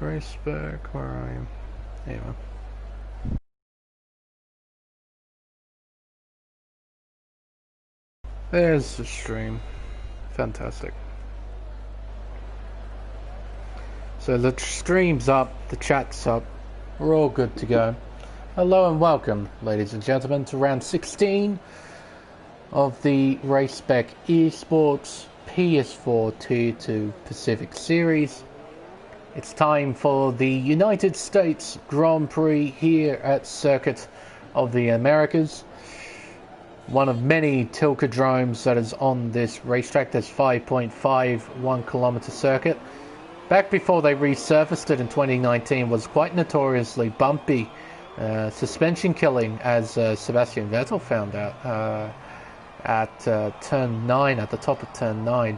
Race Spec, where are you? Anyway. There's the stream. Fantastic. So the stream's up, the chat's up, we're all good to go. Hello and welcome, ladies and gentlemen, to round 16 of the Race Spec Esports PS4 Tier 2 Pacific Series. It's time for the United States Grand Prix here at Circuit of the Americas. One of many Tilcadromes that is on this racetrack. This 5.51 kilometer circuit. Back before they resurfaced it in 2019 was quite notoriously bumpy. Suspension killing, as Sebastian Vettel found out at turn 9, at the top of turn 9.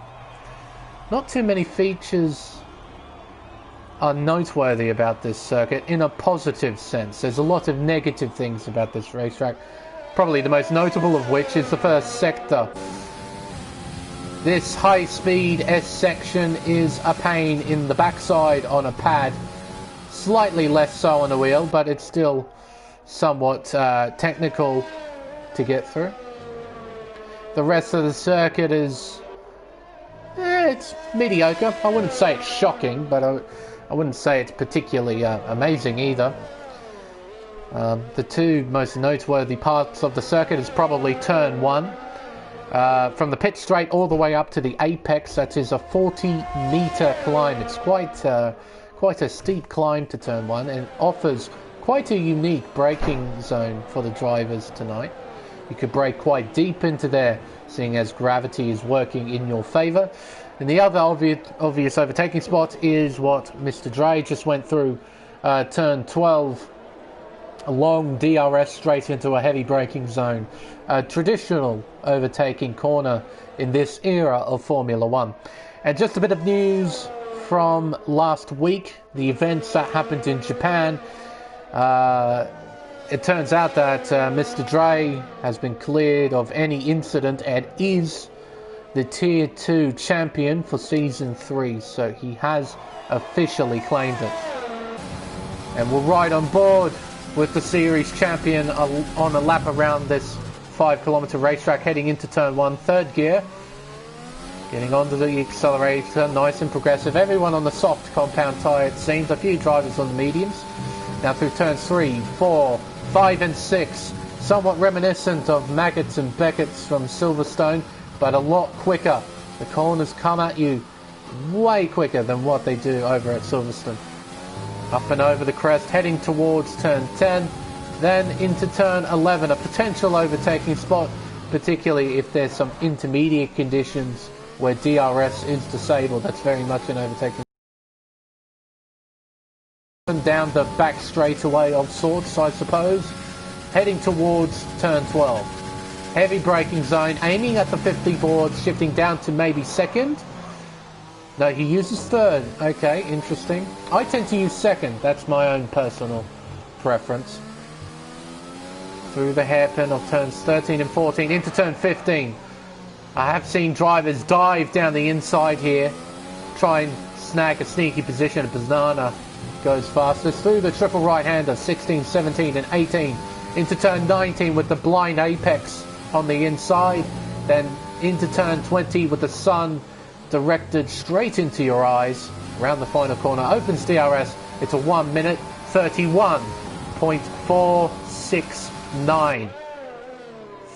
Not too many features are noteworthy about this circuit in a positive sense. There's a lot of negative things about this racetrack, probably the most notable of which is the first sector. This high-speed S section is a pain in the backside on a pad, slightly less so on a wheel, but it's still somewhat technical to get through. The rest of the circuit is it's mediocre. I wouldn't say it's shocking, but I wouldn't say it's particularly amazing either. The two most noteworthy parts of the circuit is probably turn 1. From the pit straight all the way up to the apex, that is a 40-meter climb. It's quite a steep climb to turn 1 and offers quite a unique braking zone for the drivers tonight. You could brake quite deep into there, seeing as gravity is working in your favour. And the other obvious overtaking spot is what Mr. Dre just went through, turn 12, a long DRS straight into a heavy braking zone. A traditional overtaking corner in this era of Formula 1. And just a bit of news from last week, the events that happened in Japan. It turns out that Mr. Dre has been cleared of any incident and is the Tier 2 champion for Season 3. So he has officially claimed it. And we'll ride on board with the series champion on a lap around this 5-kilometer racetrack, heading into turn 1, third gear. Getting onto the accelerator, nice and progressive. Everyone on the soft compound tyre, it seems. A few drivers on the mediums. Now through turns 3, 4, 5 and 6. Somewhat reminiscent of Maggots and Beckett's from Silverstone, but a lot quicker. The corners come at you way quicker than what they do over at Silverstone. Up and over the crest, heading towards turn 10. Then into turn 11, a potential overtaking spot, particularly if there's some intermediate conditions where DRS is disabled. That's very much an overtaking. Down the back straightaway of sorts, I suppose. Heading towards turn 12. Heavy braking zone, aiming at the 50 board, shifting down to maybe second. No, he uses third. Okay, interesting. I tend to use second. That's my own personal preference. Through the hairpin of turns 13 and 14 into turn 15. I have seen drivers dive down the inside here, try and snag a sneaky position. A banana goes fastest through the triple right-hander, 16, 17 and 18 into turn 19 with the blind apex on the inside, then into turn 20 with the sun directed straight into your eyes. Around the final corner, opens DRS. It's a 1 minute 31.469.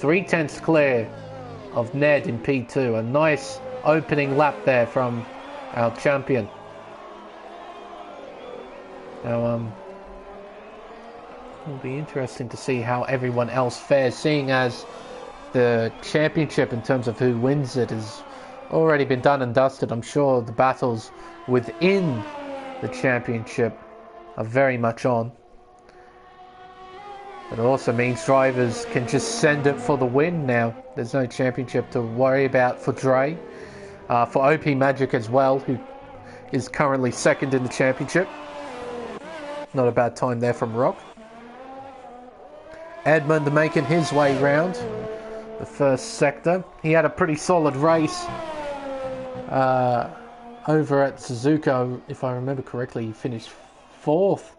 3/10 clear of Ned in P2. A nice opening lap there from our champion. Now, it'll be interesting to see how everyone else fares, seeing as the championship in terms of who wins it has already been done and dusted. I'm sure the battles within the championship are very much on. But it also means drivers can just send it for the win now. There's no championship to worry about for Dre. For OP Magic as well, who is currently second in the championship. Not a bad time there from Rock. Edmund making his way round the first sector. He had a pretty solid race over at Suzuka, if I remember correctly, he finished 4th.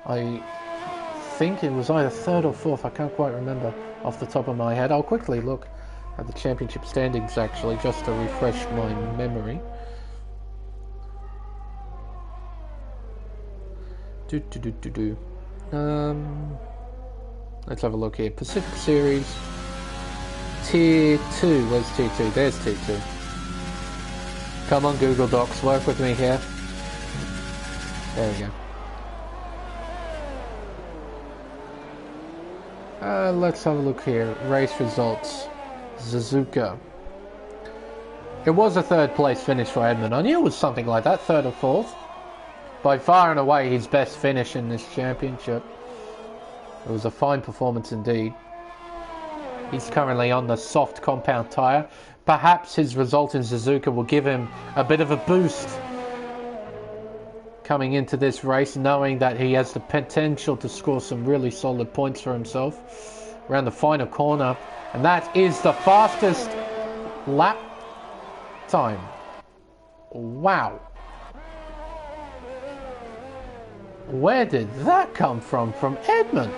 I think it was either 3rd or 4th. I can't quite remember off the top of my head. I'll quickly look at the championship standings actually, just to refresh my memory. Let's have a look here. Pacific Series Tier 2. Where's Tier 2? There's Tier 2. Come on, Google Docs, work with me here. There we go. Let's have a look here. Race results. Suzuka. It was a 3rd place finish for Edmund. I knew it was something like that, 3rd or 4th. By far and away his best finish in this championship. It was a fine performance indeed. He's currently on the soft compound tyre. Perhaps his result in Suzuka will give him a bit of a boost coming into this race, knowing that he has the potential to score some really solid points for himself around the final corner. And that is the fastest lap time. Wow. Where did that come from? From Edmund?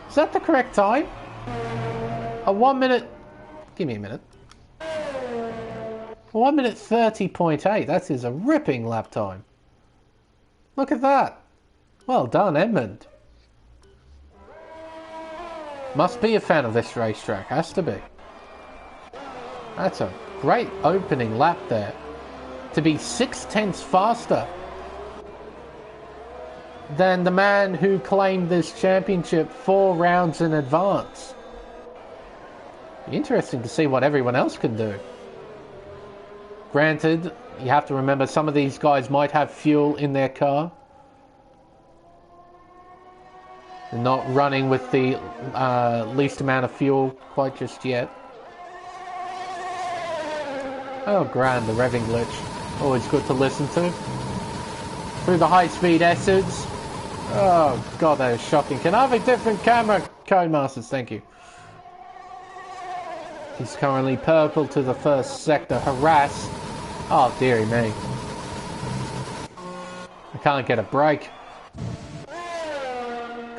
Is that the correct time? A 1 minute... Give me a minute. 1 minute 30.8. That is a ripping lap time. Look at that. Well done, Edmund. Must be a fan of this racetrack. Has to be. That's a great opening lap there. To be 6/10 faster than the man who claimed this championship 4 rounds in advance. Interesting to see what everyone else can do. Granted, you have to remember some of these guys might have fuel in their car. They're not running with the least amount of fuel quite just yet. Oh, Gran, the revving glitch. Always good to listen to. Through the high-speed S's. Oh, God, that is shocking. Can I have a different camera? Codemasters, thank you. He's currently purple to the first sector. Harass. Oh, dearie me. I can't get a break.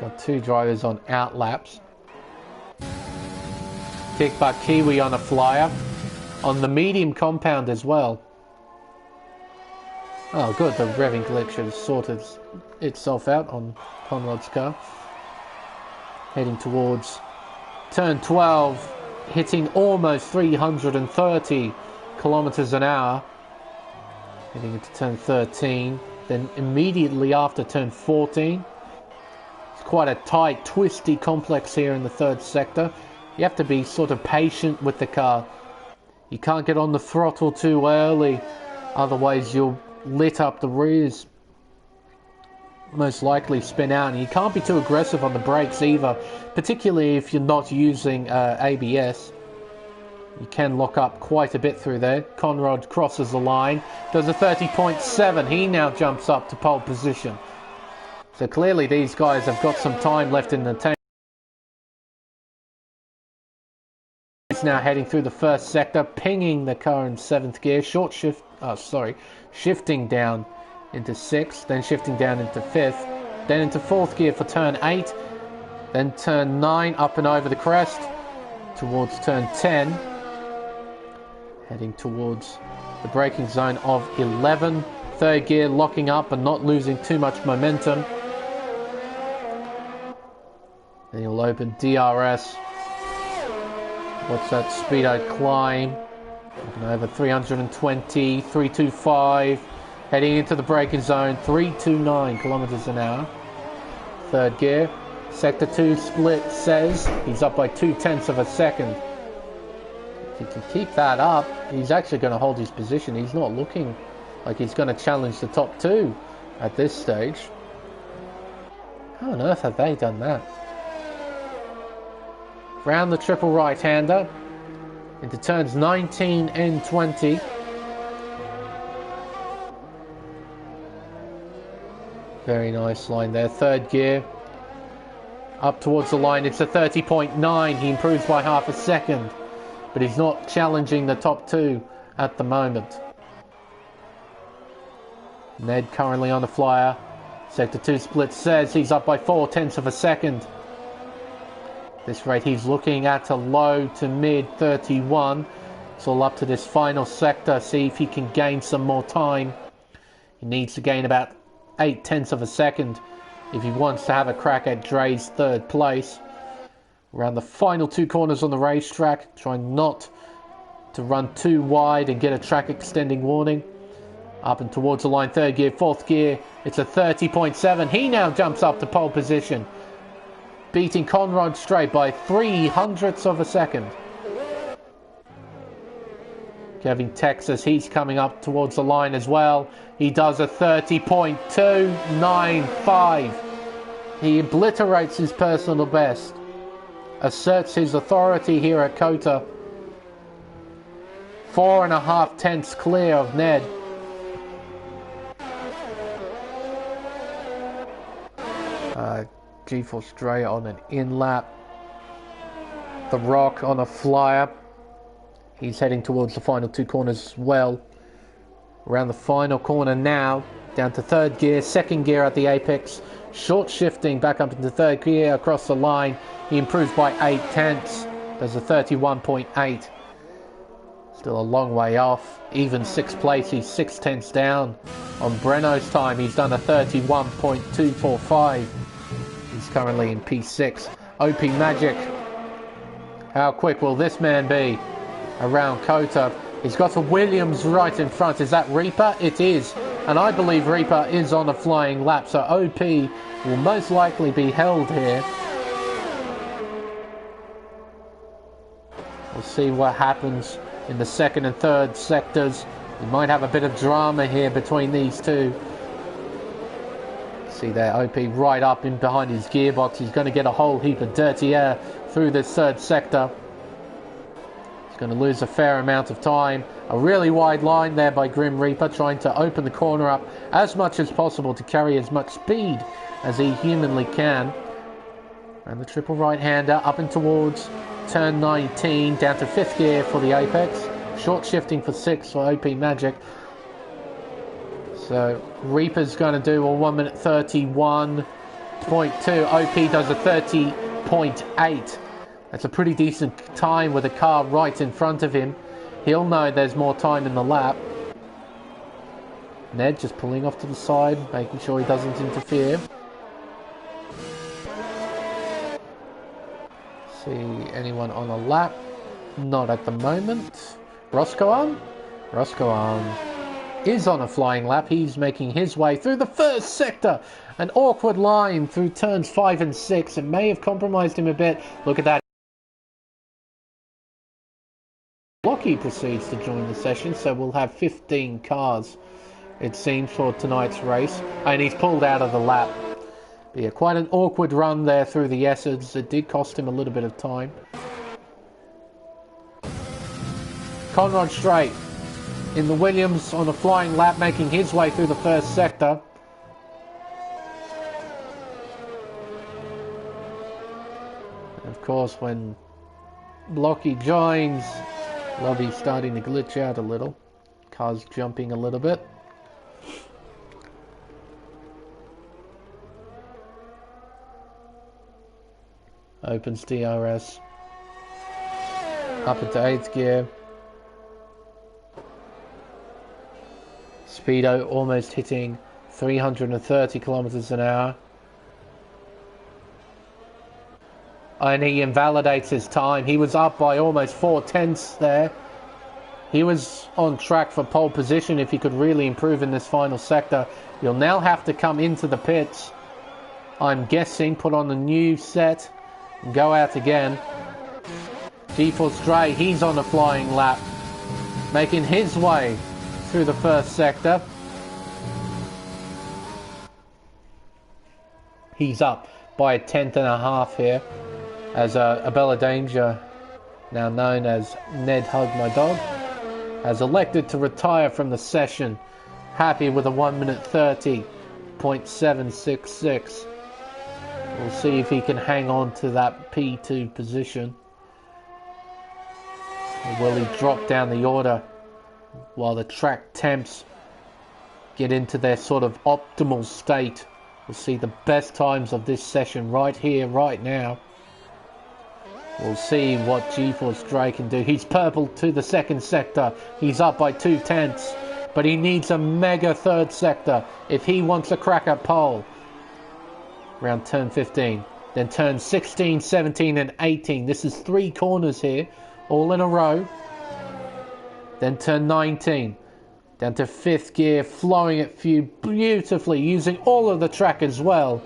Got 2 drivers on out laps. Kickback Kiwi on a flyer. On the medium compound as well. Oh, good. The revving glitch has sorted itself out on Conrad's car. Heading towards turn 12. Hitting almost 330 kilometers an hour. Heading into turn 13. Then immediately after turn 14. It's quite a tight, twisty complex here in the 3rd sector. You have to be sort of patient with the car. You can't get on the throttle too early. Otherwise you'll lit up the rears. Most likely spin out, and you can't be too aggressive on the brakes either, particularly if you're not using ABS. You can lock up quite a bit through there. Conrad crosses the line, does a 30.7. He now jumps up to pole position. So clearly these guys have got some time left in the tank. He's now heading through the 1st sector, pinging the car in 7th gear, shifting down into 6th, then shifting down into 5th, then into 4th gear for turn 8, then turn 9 up and over the crest towards turn 10, heading towards the braking zone of 11, 3rd gear locking up and not losing too much momentum. Then you'll open DRS. What's that speedo climb? Looking over 320, 325. Heading into the braking zone, 329 kilometers an hour. 3rd gear. Sector 2 split says he's up by 0.2 of a second. If he can keep that up, he's actually going to hold his position. He's not looking like he's going to challenge the top 2 at this stage. How on earth have they done that? Round the triple right-hander into turns 19 and 20. Very nice line there. 3rd gear. Up towards the line. It's a 30.9. He improves by half a second. but he's not challenging the top two at the moment. Ned currently on the flyer. Sector 2 split says he's up by 0.4 of a second. This rate he's looking at a low to mid 31. It's all up to this final sector, see if he can gain some more time. He needs to gain about 0.8 of a second if he wants to have a crack at Dre's third place. Around the final two corners on the racetrack, trying not to run too wide and get a track extending warning. Up and towards the line, third gear, fourth gear, it's a 30.7. He now jumps up to pole position, beating Conrad Strait by 0.03 of a second. Kevin Texas, he's coming up towards the line as well. He does a 30.295. He obliterates his personal best, asserts his authority here at COTA. 4.5 clear of Ned. G-Force Dre on an in-lap. The Rock on a flyer. He's heading towards the final two corners as well. Around the final corner now, down to third gear, second gear at the apex. Short shifting back up into third gear across the line. He improves by 0.8. Does a 31.8. Still a long way off. Even sixth place, he's 0.6 down. On Breno's time, he's done a 31.245. He's currently in P6. OP Magic. How quick will this man be around COTA? He's got a Williams right in front. Is that Reaper? It is. And I believe Reaper is on a flying lap. So OP will most likely be held here. We'll see what happens in the second and third sectors. We might have a bit of drama here between these two. See there, OP right up in behind his gearbox. He's going to get a whole heap of dirty air through this third sector. He's going to lose a fair amount of time. A really wide line there by Grim Reaper, trying to open the corner up as much as possible to carry as much speed as he humanly can. And the triple right-hander up and towards turn 19, down to fifth gear for the apex. Short shifting for 6 for OP Magic. So Reaper's going to do a 1 minute 31.2. OP does a 30.8. That's a pretty decent time with a car right in front of him. He'll know there's more time in the lap. Ned just pulling off to the side, making sure he doesn't interfere. See anyone on a lap? Not at the moment. Roscoe is on a flying lap. He's making his way through the first sector. An awkward line through turns 5 and 6. It may have compromised him a bit. Look at that. Blocky proceeds to join the session, so we'll have 15 cars, it seems, for tonight's race. And he's pulled out of the lap. But yeah, quite an awkward run there through the S's. It did cost him a little bit of time. Conrad Strait in the Williams on a flying lap, making his way through the first sector. And of course, when Blocky joins, lobby's starting to glitch out a little. Car's jumping a little bit. Opens DRS. Up into 8th gear. Speedo almost hitting 330 kilometers an hour. And he invalidates his time. He was up by almost 0.4 there. He was on track for pole position if he could really improve in this final sector. You'll now have to come into the pits, I'm guessing, put on a new set, and go out again. G-Force Dre, he's on a flying lap, making his way through the first sector. He's up by 1/10.5 here, as Abella Danger, now known as Ned Hug My Dog, has elected to retire from the session, happy with a 1 minute 30.766. We'll see if he can hang on to that P2 position. Or will he drop down the order while the track temps get into their sort of optimal state? We'll see the best times of this session right here, right now. We'll see what GeForce Dre can do. He's purple to the second sector. He's up by 2/10, but he needs a mega third sector if he wants a crack at pole. Around turn 15. Then turn 16, 17 and 18. This is 3 corners here, all in a row. Then turn 19. Down to 5th gear, flowing it beautifully, using all of the track as well.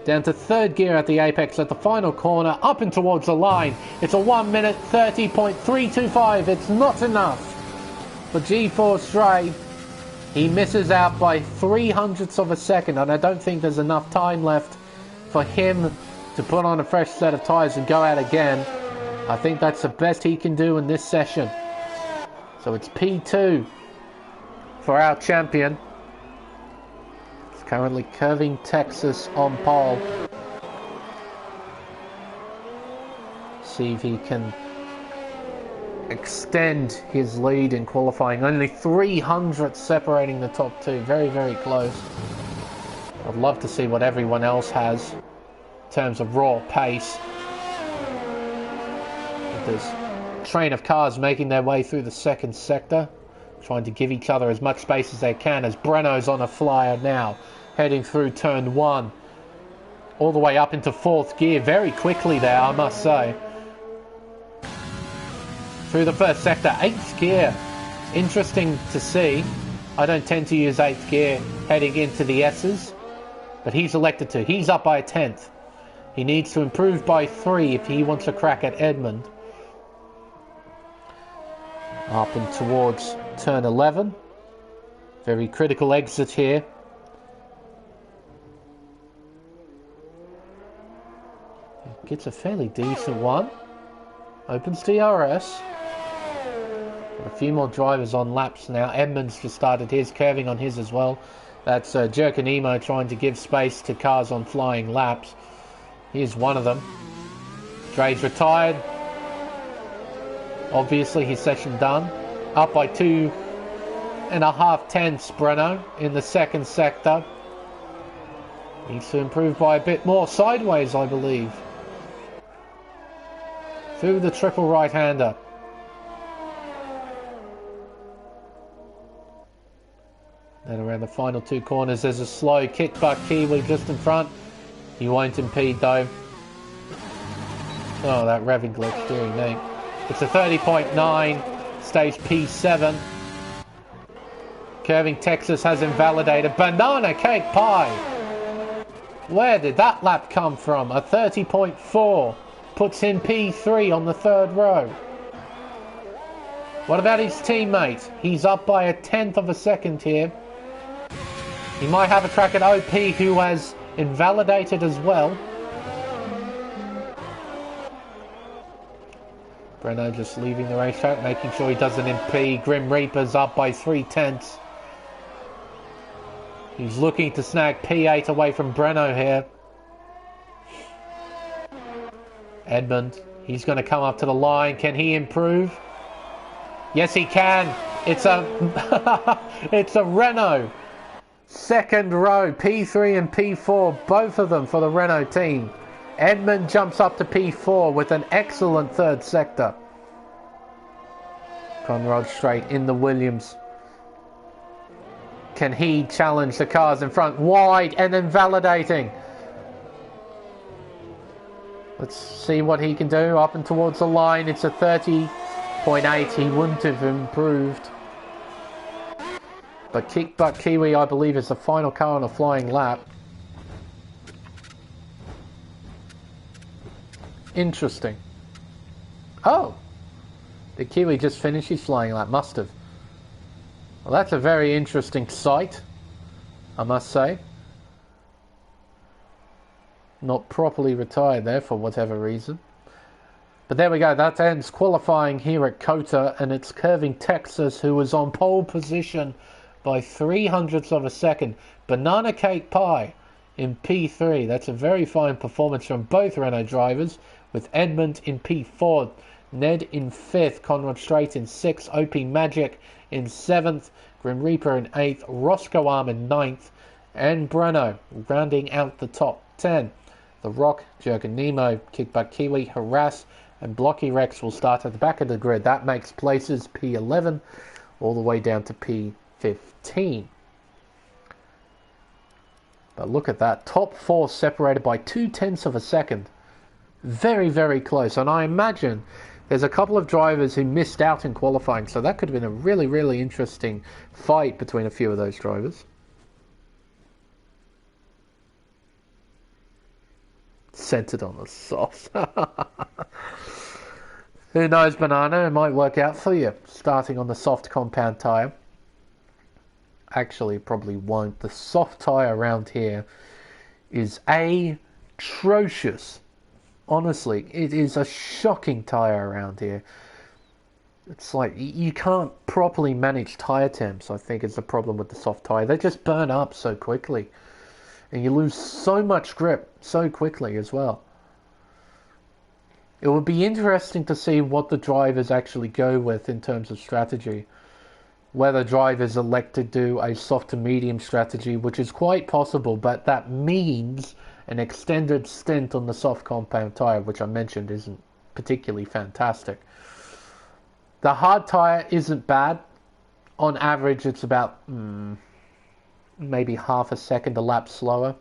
Down to 3rd gear at the apex at the final corner, up and towards the line. It's a 1 minute 30.325. It's not enough for GeForce Dre. He misses out by 300ths of a second, and I don't think there's enough time left for him to put on a fresh set of tyres and go out again. I think that's the best he can do in this session. So it's P2 for our champion. It's currently Curving Texas on pole. See if he can extend his lead in qualifying. Only 300 separating the top 2. Very, very close. I'd love to see what everyone else has in terms of raw pace. There's a train of cars making their way through the second sector, trying to give each other as much space as they can, as Breno's on a flyer now, heading through turn 1, all the way up into 4th gear, very quickly there, I must say. Through the first sector, 8th gear. Interesting to see. I don't tend to use 8th gear heading into the S's, but he's elected to. He's up by a 10th. He needs to improve by 3 if he wants a crack at Edmund. Up and towards turn 11. Very critical exit here. Gets a fairly decent one. Opens DRS. A few more drivers on laps now. Edmund's just started his, curving on his as well. That's Jerk and Emo trying to give space to cars on flying laps. Here's one of them. Dre's retired. Obviously his session done. Up by 2.5 tenths, Breno, in the second sector. Needs to improve by a bit more. Sideways, I believe. Through the triple right-hander. Then around the final 2 corners, there's a slow kick-butt Kiwi just in front. He won't impede though. Oh, that revving glitch, dearie me. It's a 30.9, stage P7. Curving Texas has invalidated. Banana Cake Pie! Where did that lap come from? A 30.4 puts him P3 on the 3rd row. What about his teammate? He's up by a 10th of a second here. He might have a crack at OP, who has invalidated as well. Breno just leaving the racetrack, making sure he doesn't impede. Grim Reaper's up by 3/10. He's looking to snag P8 away from Breno here. Edmund, he's going to come up to the line. Can he improve? Yes, he can. It's a it's a Renault. 2nd row, P3 and P4, both of them for the Renault team. Edmund jumps up to P4 with an excellent 3rd sector. Conrad straight in the Williams. Can he challenge the cars in front? Wide and then validating. Let's see what he can do. Up and towards the line. It's a 30.8. He wouldn't have improved. But Kick Butt Kiwi, I believe, is the final car on a flying lap. Interesting. Oh! Did Kiwi just finish his flying lap? Must have. Well, that's a very interesting sight, I must say. Not properly retired there for whatever reason. But there we go. That ends qualifying here at COTA, and it's Curving Texas who was on pole position by 300ths of a second. Banana Cake Pie in P3. That's a very fine performance from both Renault drivers, with Edmund in P4 Ned in 5th, Conrad Strait in 6th, OP Magic in 7th, Grim Reaper in 8th, Roscoe Arm in 9th, and Breno rounding out the top 10. The Rock, Jurgen Nemo, Kickbutt Kiwi, Harass, and Blocky Rex will start at the back of the grid. That makes places P11 all the way down to P15. But look at that. Top 4 separated by 0.2 of a second. Very, very close. And I imagine there's a couple of drivers who missed out in qualifying. So that could have been a really, really interesting fight between a few of those drivers. Centered on the soft. Who knows, Banana? It might work out for you. Starting on the soft compound tyre. Actually, probably won't. The soft tyre around here is atrocious. Honestly, it is a shocking tyre around here. It's like you can't properly manage tyre temps, I think, is the problem with the soft tyre. They just burn up so quickly. And you lose so much grip so quickly as well. It would be interesting to see what the drivers actually go with in terms of strategy. Whether drivers elect to do a soft to medium strategy, which is quite possible, but that means an extended stint on the soft compound tyre, which I mentioned isn't particularly fantastic. The hard tyre isn't bad. On average, it's about maybe half a second a lap slower,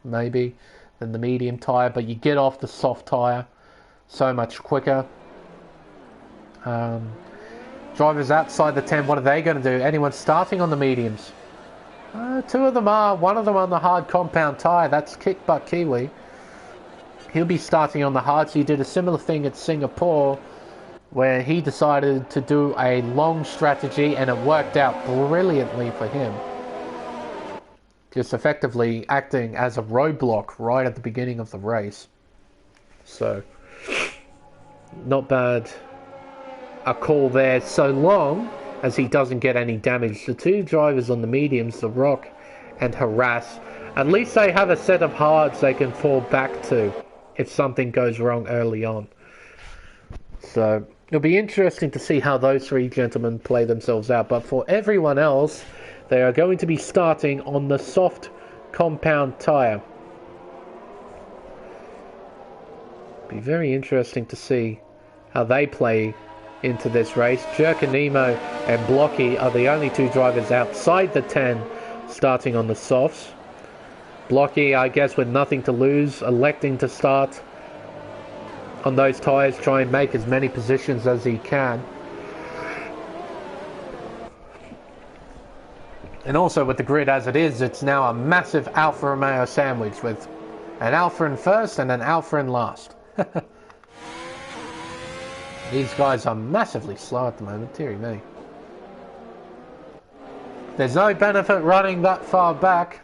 maybe, than the medium tyre, but you get off the soft tyre so much quicker. Drivers outside the 10, what are they going to do? Anyone starting on the mediums? 2 of them are. One of them on the hard compound tyre. That's Kickbutt Kiwi. He'll be starting on the hard. So he did a similar thing at Singapore where he decided to do a long strategy and it worked out brilliantly for him. Just effectively acting as a roadblock right at the beginning of the race. So, not bad a call there, so long as he doesn't get any damage. The 2 drivers on the mediums, the Rock and Harass, at least they have a set of hards they can fall back to if something goes wrong early on. So it'll be interesting to see how those 3 gentlemen play themselves out. But for everyone else, they are going to be starting on the soft compound tyre. Be very interesting to see how they play into this race. Jerkanemo and Blocky are the only 2 drivers outside the 10 starting on the softs. Blocky, I guess, with nothing to lose, electing to start on those tyres, try and make as many positions as he can. And also with the grid as it is, it's now a massive Alfa Romeo sandwich with an Alfa in first and an Alfa in last. These guys are massively slow at the moment, dearie me. There's no benefit running that far back.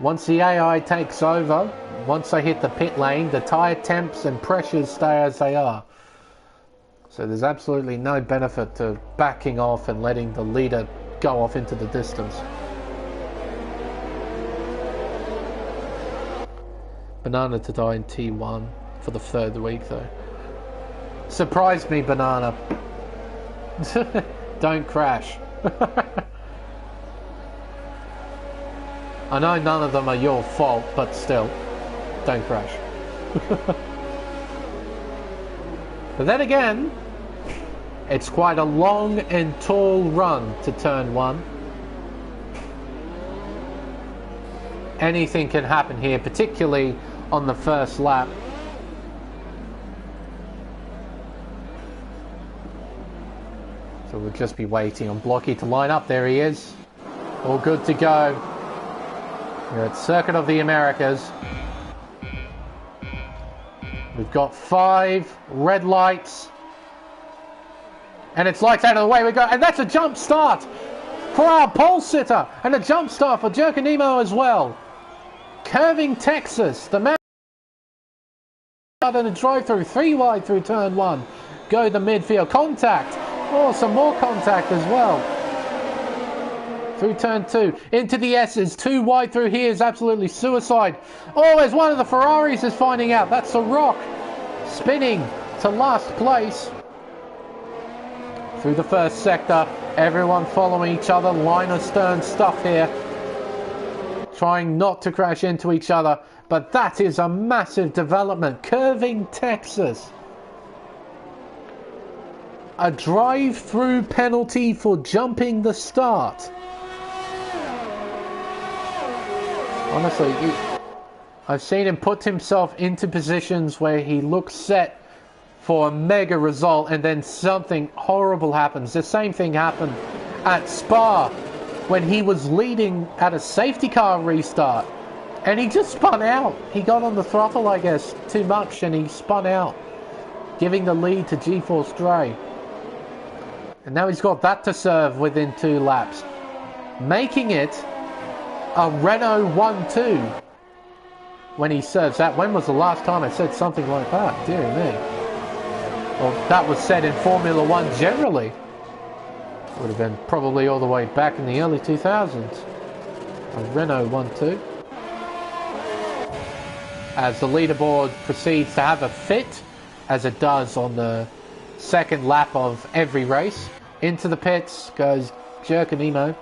Once the AI takes over, once they hit the pit lane, the tyre temps and pressures stay as they are. So there's absolutely no benefit to backing off and letting the leader go off into the distance. Banana to die in T1 for the 3rd week though. Surprised me, Banana. Don't crash. I know none of them are your fault, but still, don't crash. But then again, it's quite a long and tall run to turn 1. Anything can happen here, particularly on the first lap. So we'll just be waiting on Blocky to line up. There he is. All good to go. We're at Circuit of the Americas. We've got 5 red lights. And it's lights out of the way. We go, and that's a jump start for our pole sitter. And a jump start for Jerkanemo as well. Curving Texas. The man and a drive through 3 wide through turn 1. Go the midfield. Contact. Oh, some more contact as well. Through turn 2. Into the S's. 2 wide through here is absolutely suicide. Oh, as one of the Ferraris is finding out. That's the Rock. Spinning to last place. Through the first sector, everyone following each other, line of stern stuff here. Trying not to crash into each other, but that is a massive development. Curving Texas. A drive-through penalty for jumping the start. Honestly, I've seen him put himself into positions where he looks set for a mega result and then something horrible happens. The same thing happened at Spa when he was leading at a safety car restart and he just spun out. He got on the throttle, I guess, too much and he spun out, giving the lead to GeForce Dre. And now he's got that to serve within 2 laps, making it a Renault 1-2 when he serves that. When was the last time I said something like that? Dear me. Well, that was said in Formula 1 generally. Would have been probably all the way back in the early 2000s. A Renault 1-2. As the leaderboard proceeds to have a fit, as it does on the second lap of every race. Into the pits goes Jerkanemo.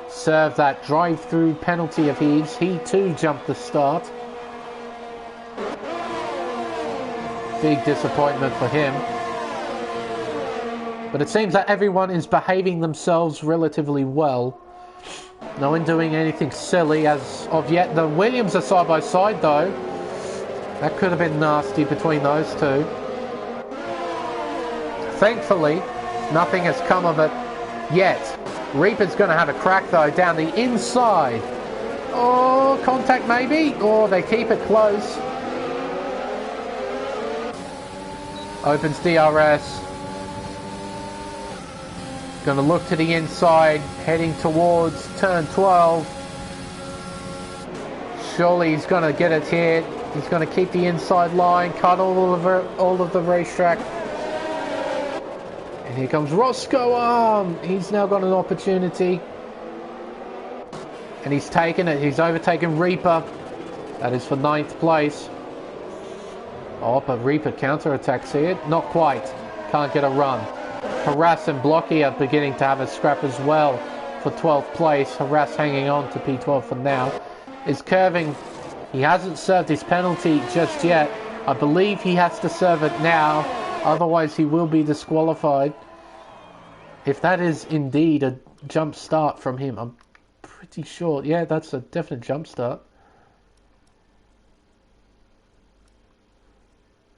Serve that drive-through penalty of his. He too jumped the start. Big disappointment for him. But it seems that everyone is behaving themselves relatively well. No one doing anything silly as of yet. The Williams are side by side though. That could have been nasty between those two. Thankfully, nothing has come of it yet. Reaper's going to have a crack though down the inside. Oh, contact maybe? Or they keep it close. Opens DRS. Going to look to the inside, heading towards turn 12. Surely he's going to get it here. He's going to keep the inside line, cut all of the racetrack. And here comes Roscoe. He's now got an opportunity. And he's taken it. He's overtaken Reaper. That is for 9th place. Oh, but Reaper counterattacks here. Not quite. Can't get a run. Harass and Blocky are beginning to have a scrap as well for 12th place. Harass hanging on to P12 for now. Is curving. He hasn't served his penalty just yet. I believe he has to serve it now. Otherwise he will be disqualified. If that is indeed a jump start from him, I'm pretty sure. Yeah, that's a definite jump start.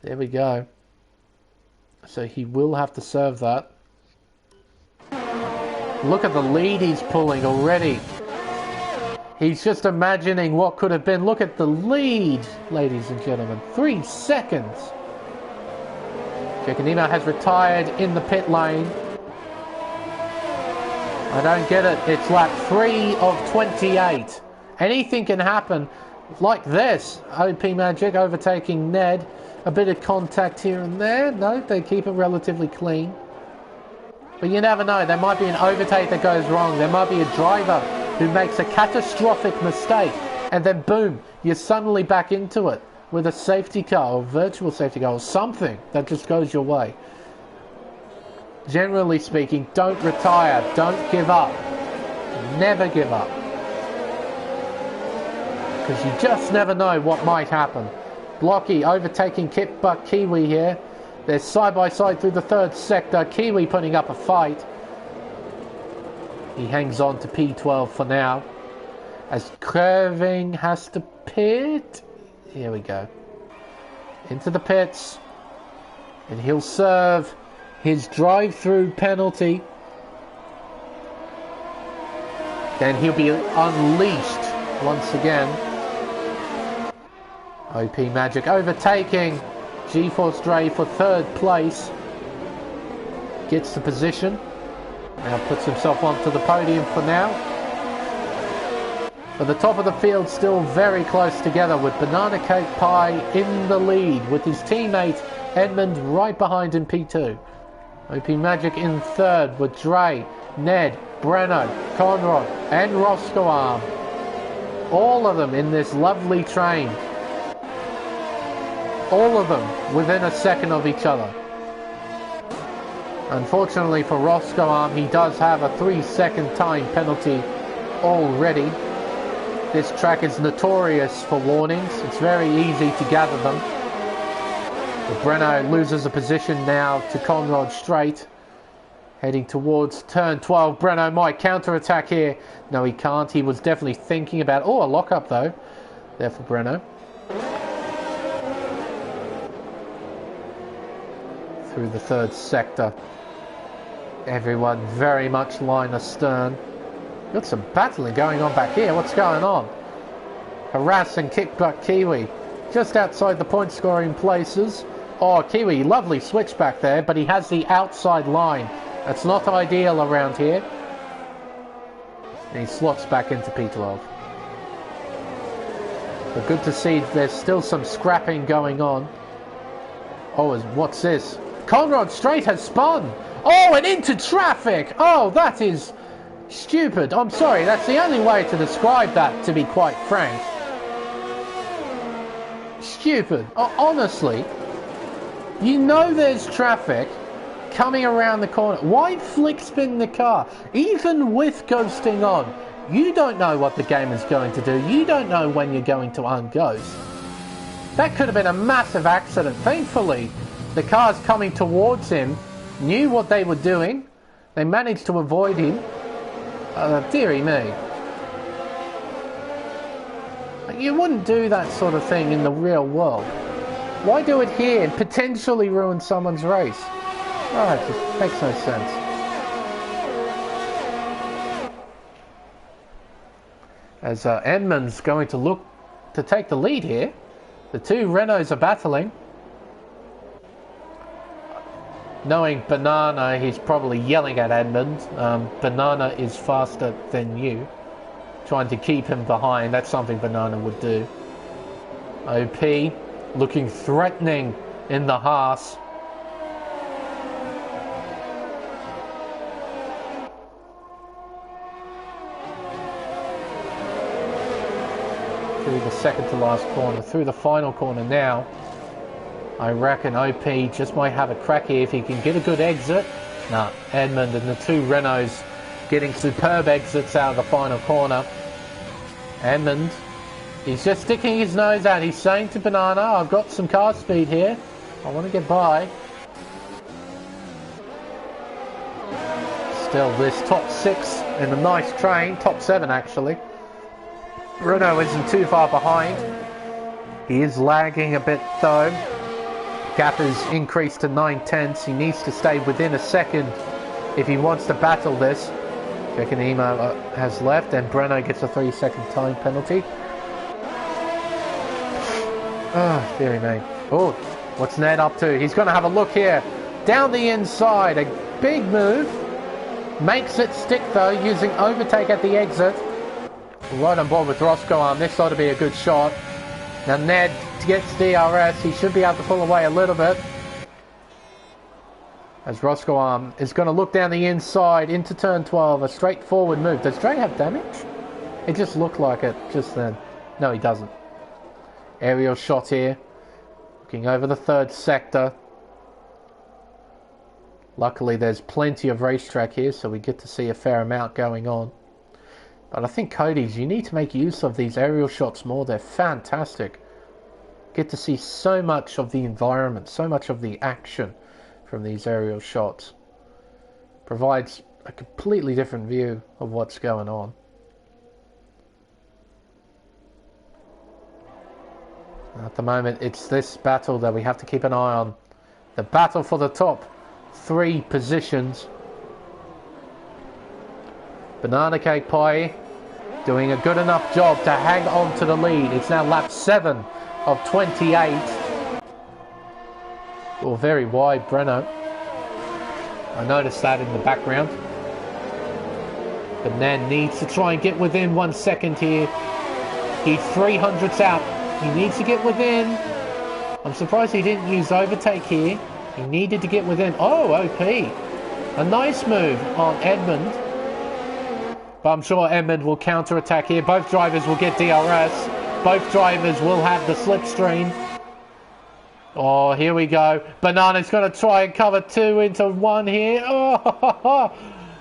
There we go. So he will have to serve that. Look at the lead he's pulling already. He's just imagining what could have been. Look at the lead, ladies and gentlemen. 3 seconds. Jerkanemo has retired in the pit lane. I don't get it. It's lap 3 of 28. Anything can happen like this. OP Magic overtaking Ned. A bit of contact here and there. No, they keep it relatively clean. But you never know. There might be an overtake that goes wrong. There might be a driver who makes a catastrophic mistake. And then boom, you're suddenly back into it with a safety car or virtual safety car or something that just goes your way. Generally speaking, don't retire. Don't give up. Never give up. Because you just never know what might happen. Blocky overtaking Kit Buck Kiwi here. They're side by side through the 3rd sector. Kiwi putting up a fight. He hangs on to P12 for now. As Curving has to pit. Here we go. Into the pits. And he'll serve his drive-through penalty. Then he'll be unleashed once again. OP Magic overtaking GeForce Dre for 3rd place. Gets the position. Now puts himself onto the podium for now. But the top of the field still very close together with Banana Cake Pie in the lead with his teammate Edmund right behind in P2. OP Magic in 3rd with Dre, Ned, Breno, Conrad and Roscoe. All of them in this lovely train. All of them within a second of each other. Unfortunately for Roscoe, he does have a 3-second time penalty already. This track is notorious for warnings. It's very easy to gather them. But Breno loses a position now to Conrad Straight. Heading towards turn 12. Breno might counter-attack here. No, he can't. He was definitely thinking about... Oh, a lock-up, though. There for Breno. Through the third sector. Everyone very much line astern. Got some battling going on back here. What's going on? Harass and kickback Kiwi. Just outside the point scoring places. Oh, Kiwi, lovely switch back there, but he has the outside line. That's not ideal around here. And he slots back into P12. But good to see there's still some scrapping going on. Oh, what's this? Conrad Straight has spun! Oh, and into traffic! Oh, that is stupid. I'm sorry, that's the only way to describe that, to be quite frank. Stupid. Oh, honestly, you know there's traffic coming around the corner. Why flick spin the car? Even with ghosting on, you don't know what the game is going to do. You don't know when you're going to unghost. That could have been a massive accident. Thankfully, the cars coming towards him knew what they were doing. They managed to avoid him. Dearie me. You wouldn't do that sort of thing in the real world. Why do it here and potentially ruin someone's race? Oh, it just makes no sense. As Edmund's going to look to take the lead here. The two Renaults are battling. Knowing Banana, he's probably yelling at Edmund. Banana is faster than you. Trying to keep him behind. That's something Banana would do. OP looking threatening in the Haas. Through the second to last corner. Through the final corner now. I reckon OP just might have a crack here if he can get a good exit. Nah, Edmund and the two Renaults getting superb exits out of the final corner. Edmund, he's just sticking his nose out. He's saying to Banana, I've got some car speed here. I want to get by. Still this top 6 in a nice train. Top 7 actually. Renault isn't too far behind. He is lagging a bit though. Gap has increased to 9/10. He needs to stay within a second if he wants to battle this. Checking email has left and Breno gets a 3-second time penalty. Oh, dearie me. Oh, what's Ned up to? He's going to have a look here. Down the inside. A big move. Makes it stick though, using overtake at the exit. Right on board with Roscoe. This ought to be a good shot. Now Ned gets DRS. He should be able to pull away a little bit. As Roscoe is going to look down the inside into turn 12. A straightforward move. Does Dre have damage? It just looked like it just then. No, he doesn't. Aerial shot here. Looking over the third sector. Luckily there's plenty of racetrack here, so we get to see a fair amount going on. But I think, Cody's, you need to make use of these aerial shots more. They're fantastic. Get to see so much of the environment, so much of the action from these aerial shots. Provides a completely different view of what's going on. At the moment, it's this battle that we have to keep an eye on. The battle for the top 3 positions. Banana Cake Pie doing a good enough job to hang on to the lead. It's now lap 7 of 28. Oh, very wide, Breno. I noticed that in the background. But Nan needs to try and get within 1 second here. He's 300ths out. He needs to get within. I'm surprised he didn't use overtake here. He needed to get within. Oh, OP. A nice move on Edmund. But I'm sure Edmund will counter-attack here. Both drivers will get DRS. Both drivers will have the slipstream. Oh, here we go. Banana's going to try and cover 2 into 1 here. Oh,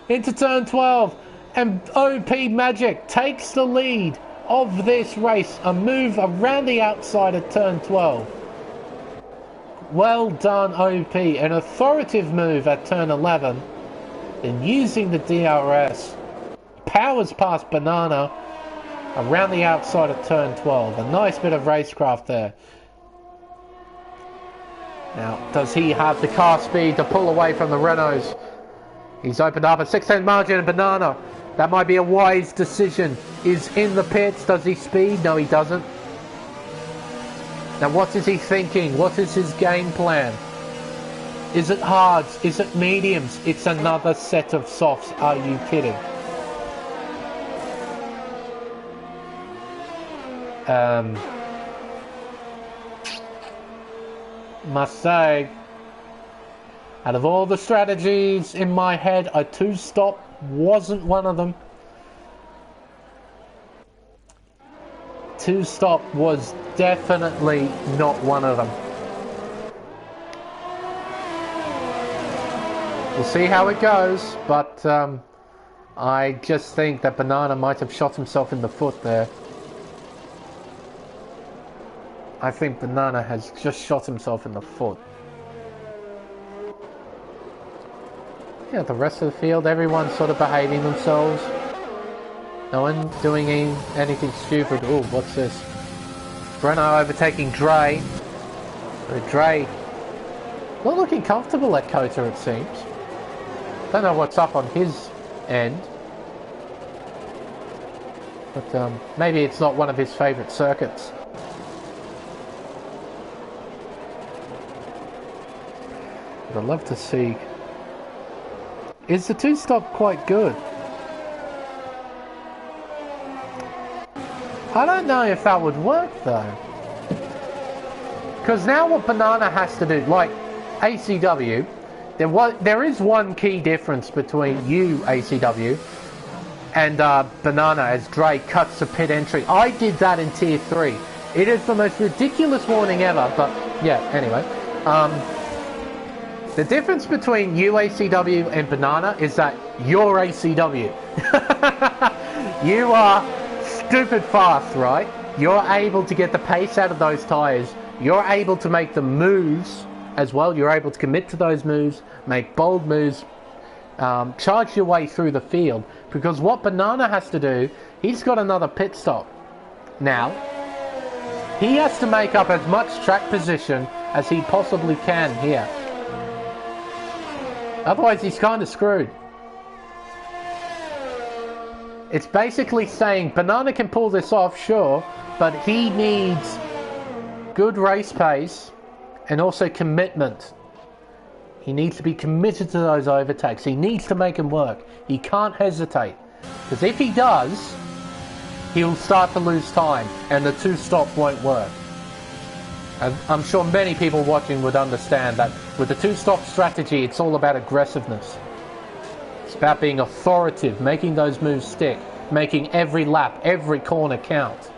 into turn 12. And OP Magic takes the lead of this race. A move around the outside of turn 12. Well done, OP. An authoritative move at turn 11. Then using the DRS. Powers past Banana around the outside of turn 12. A nice bit of racecraft there. Now, does he have the car speed to pull away from the Renaults? He's opened up a 6-10 margin of Banana. That might be a wise decision. Is in the pits. Does he speed? No, he doesn't. Now, what is he thinking? What is his game plan? Is it hards? Is it mediums? It's another set of softs. Are you kidding? Must say, out of all the strategies in my head, a 2-stop wasn't one of them. 2-stop was definitely not one of them. We'll see how it goes, but I just think that Banana might have shot himself in the foot there. I think Banana has just shot himself in the foot. Yeah, the rest of the field, everyone's sort of behaving themselves. No one doing anything stupid. Oh, what's this? Breno overtaking Dre. Dre not looking comfortable at Kota, it seems. Don't know what's up on his end. But maybe it's not one of his favourite circuits. I'd love to see. Is the 2-stop quite good? I don't know if that would work though. Because now what Banana has to do, like ACW, there is one key difference between you, ACW, and Banana as Dre cuts the pit entry. I did that in Tier 3. It is the most ridiculous warning ever, but yeah, anyway. The difference between you, ACW, and Banana is that you're ACW. You are stupid fast, right? You're able to get the pace out of those tyres. You're able to make the moves as well. You're able to commit to those moves, make bold moves, charge your way through the field. Because what Banana has to do, he's got another pit stop. Now, he has to make up as much track position as he possibly can here. Otherwise, he's kind of screwed. It's basically saying Banana can pull this off, sure, but he needs good race pace and also commitment. He needs to be committed to those overtakes. He needs to make them work. He can't hesitate. Because if he does, he'll start to lose time and the 2-stop won't work. And I'm sure many people watching would understand that with the 2-stop strategy, it's all about aggressiveness. It's about being authoritative, making those moves stick, making every lap, every corner count.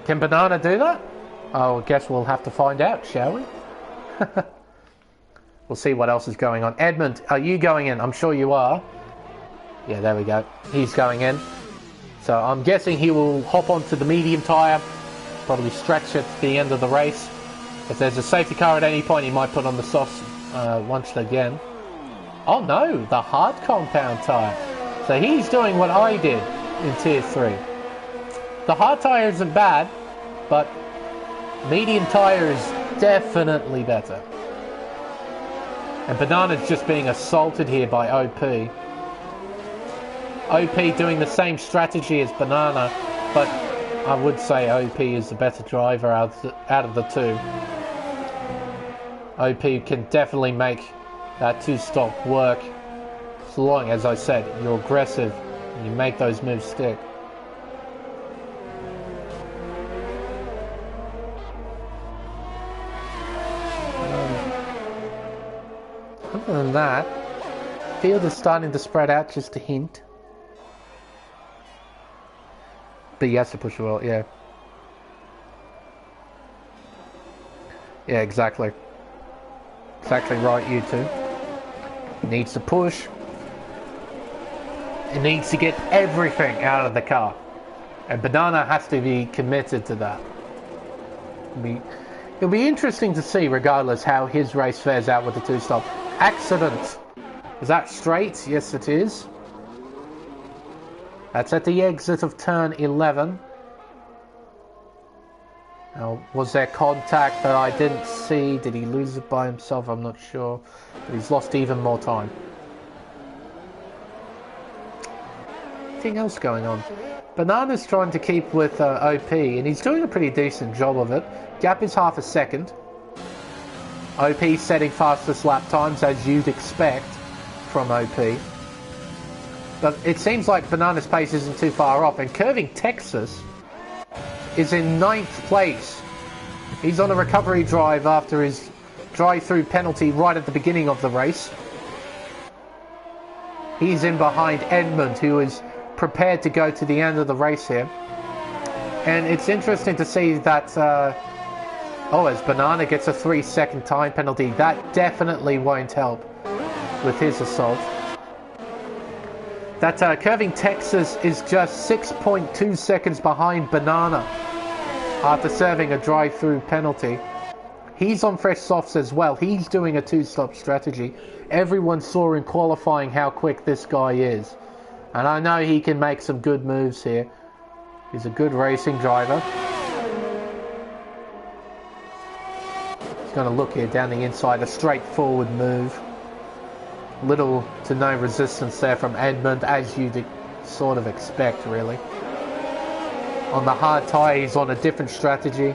Can Banana do that? Oh, I guess we'll have to find out, shall we? We'll see what else is going on. Edmund, are you going in? I'm sure you are. Yeah, there we go. He's going in. So I'm guessing he will hop onto the medium tyre, probably stretch it to the end of the race. If there's a safety car at any point, he might put on the softs once again. Oh no, the hard compound tyre. So he's doing what I did in Tier 3. The hard tyre isn't bad, but medium tyre is definitely better. And Banana's just being assaulted here by OP. OP doing the same strategy as Banana, but I would say OP is the better driver out of the two. OP can definitely make that 2-stop work, as long as I said, you're aggressive and you make those moves stick. Other than that, field is starting to spread out just a hint. But he has to push well, yeah. Yeah, exactly. Exactly right, you two. He needs to push. He needs to get everything out of the car. And Banana has to be committed to that. It'll be interesting to see, regardless, how his race fares out with the two-stop. Accident. Is that straight? Yes, it is. That's at the exit of turn 11. Now, was there contact that I didn't see? Did he lose it by himself? I'm not sure. But he's lost even more time. Anything else going on? Banana's trying to keep with OP, and he's doing a pretty decent job of it. Gap is half a second. OP setting fastest lap times, as you'd expect from OP. But it seems like Banana's pace isn't too far off, and Curving Texas is in 9th place. He's on a recovery drive after his drive-through penalty right at the beginning of the race. He's in behind Edmund, who is prepared to go to the end of the race here. And it's interesting to see that as Banana gets a 3-second time penalty, that definitely won't help with his assault. That Curving Texas is just 6.2 seconds behind Banana after serving a drive-through penalty. He's on fresh softs as well. He's doing a two-stop strategy. Everyone saw in qualifying how quick this guy is. And I know he can make some good moves here. He's a good racing driver. He's going to look here down the inside. A straightforward move. Little to no resistance there from Edmund, as you'd sort of expect, really. On the hard tyre, he's on a different strategy.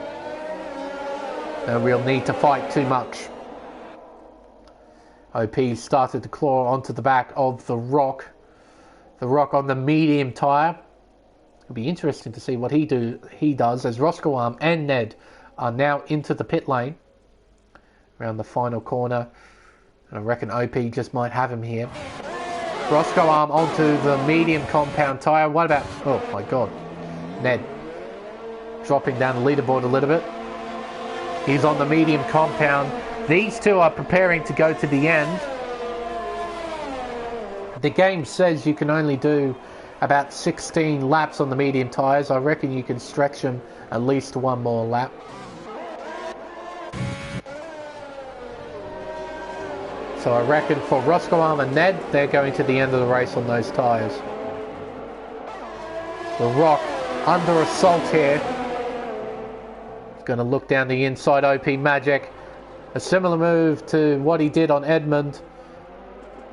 No real need to fight too much. OP started to claw onto the back of the Rock. The Rock on the medium tyre. It'll be interesting to see what he does, as Roscoe Arm and Ned are now into the pit lane. Around the final corner. I reckon OP just might have him here. Roscoe Arm onto the medium compound tyre. What about... oh my god. Ned. Dropping down the leaderboard a little bit. He's on the medium compound. These two are preparing to go to the end. The game says you can only do about 16 laps on the medium tyres. I reckon you can stretch them at least one more lap. So I reckon for Roscoe Arm and Ned, they're going to the end of the race on those tyres. The Rock under assault here. He's going to look down the inside. OP Magic. A similar move to what he did on Edmund.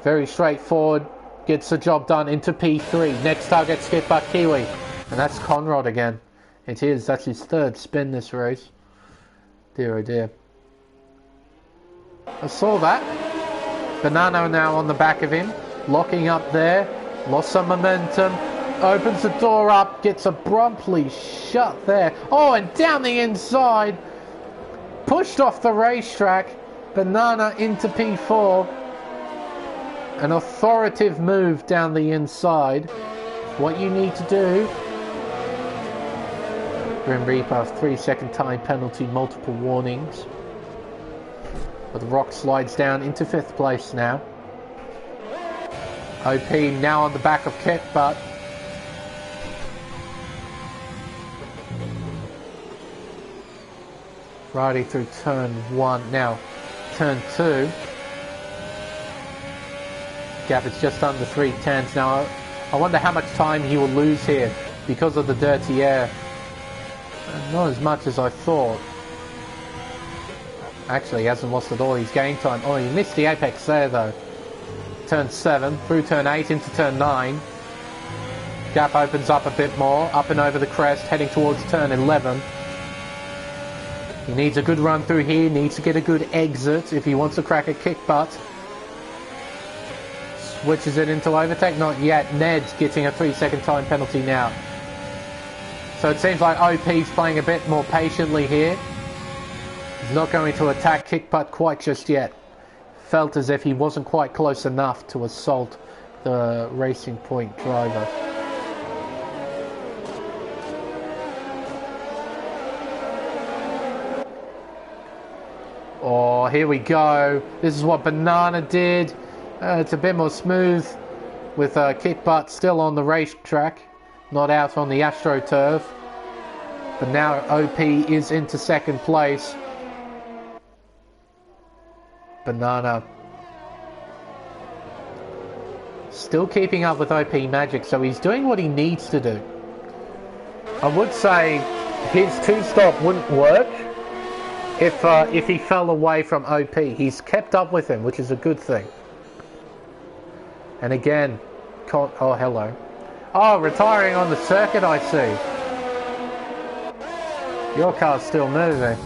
Very straightforward. Gets the job done into P3. Next target, Skip Buck Kiwi. And that's Conrad again. It is. That's his third spin this race. Dear oh dear. I saw that. Banana now on the back of him. Locking up there. Lost some momentum. Opens the door up. Gets abruptly shut there. Oh, and down the inside. Pushed off the racetrack. Banana into P4. An authoritative move down the inside. What you need to do. Grim Reaper, 3-second time penalty, multiple warnings. But the Rock slides down into 5th place now. OP now on the back of Kickbutt. Riding through turn 1 now. Turn 2. Gap is just under 3/10 now. I wonder how much time he will lose here because of the dirty air. Not as much as I thought. Actually, he hasn't lost at all. He's gained time. Oh, he missed the apex there, though. Turn 7, through turn 8 into turn 9. Gap opens up a bit more, up and over the crest, heading towards turn 11. He needs a good run through here, needs to get a good exit if he wants to crack a kick butt. Switches it into overtake, not yet. Ned's getting a 3-second time penalty now. So it seems like OP's playing a bit more patiently here. He's not going to attack kick butt quite just yet. Felt as if he wasn't quite close enough to assault the Racing Point driver. here we go. This is what Banana did. It's a bit more smooth with Kick Butt still on the racetrack, not out on the AstroTurf. But now OP is into second place. Banana still keeping up with OP Magic, so he's doing what he needs to do. I would say his two-stop wouldn't work if he fell away from OP. He's kept up with him, which is a good thing. And again, oh, hello. Oh, retiring on the circuit, I see. Your car's still moving.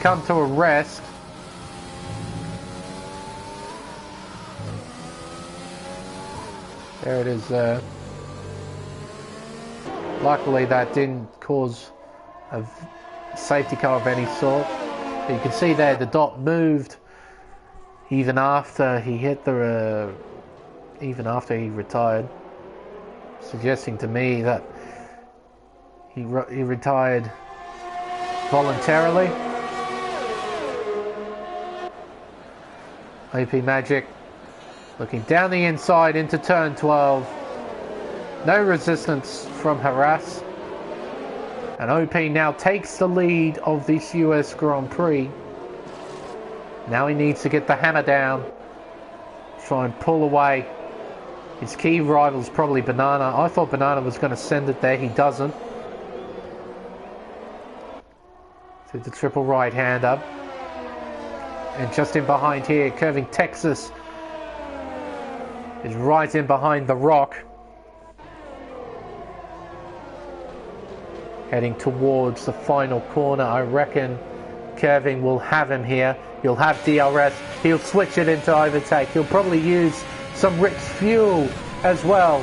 Come to a rest. There it is there. Luckily that didn't cause a safety car of any sort. But you can see there the dot moved even after he hit the even after he retired, suggesting to me that he retired voluntarily. OP Magic looking down the inside into turn 12. No resistance from Harass. And OP now takes the lead of this US Grand Prix. Now he needs to get the hammer down. Try and pull away. His key rival's probably Banana. I thought Banana was going to send it there. He doesn't. So the triple right-hander. And just in behind here, Curving Texas is right in behind the Rock. Heading towards the final corner. I reckon Curving will have him here. He'll have DRS. He'll switch it into overtake. He'll probably use some rich fuel as well.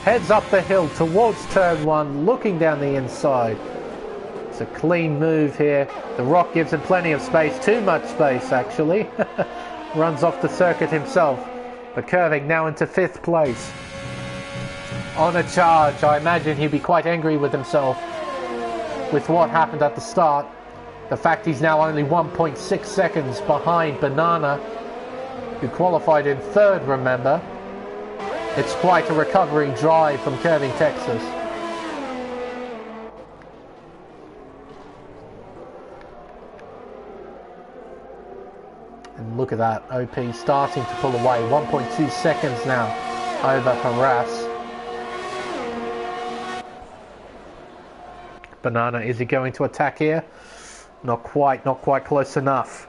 Heads up the hill towards turn 1, looking down the inside. It's a clean move here. The Rock gives him plenty of space. Too much space, actually. Runs off the circuit himself. But Curving now into 5th place. On a charge. I imagine he'd be quite angry with himself with what happened at the start. The fact he's now only 1.6 seconds behind Banana, who qualified in 3rd, remember. It's quite a recovering drive from Curving Texas. And look at that, OP starting to pull away. 1.2 seconds now over Harass. Banana, is he going to attack here? Not quite close enough.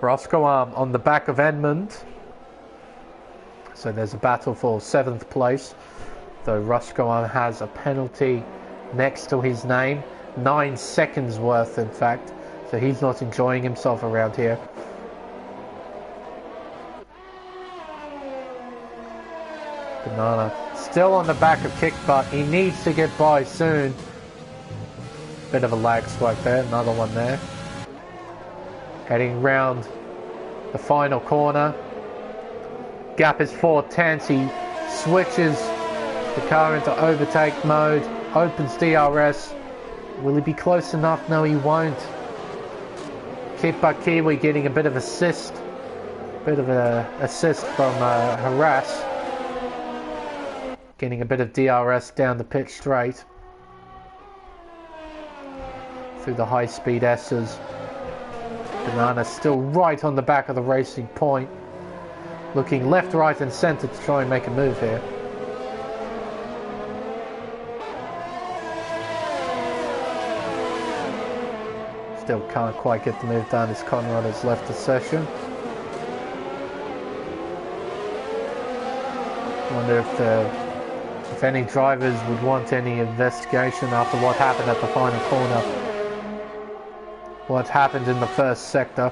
Roscoe Arm on the back of Edmund. So there's a battle for 7th place. Though Roscoe Arm has a penalty next to his name. 9 seconds worth, in fact. So he's not enjoying himself around here. Banana still on the back of Kick Butt. He needs to get by soon. Bit of a lag swipe there, another one there. Heading round the final corner. Gap is 4/10. He switches the car into overtake mode. Opens DRS. Will he be close enough? No, he won't. Kick Butt Kiwi getting a bit of assist. Bit of an assist from Harass. Getting a bit of DRS down the pit straight. Through the high-speed S's. Banana still right on the back of the racing point. Looking left, right and centre to try and make a move here. Still can't quite get the move done as Conrad has left the session. Wonder if any drivers would want any investigation after what happened at the final corner. What happened in the first sector.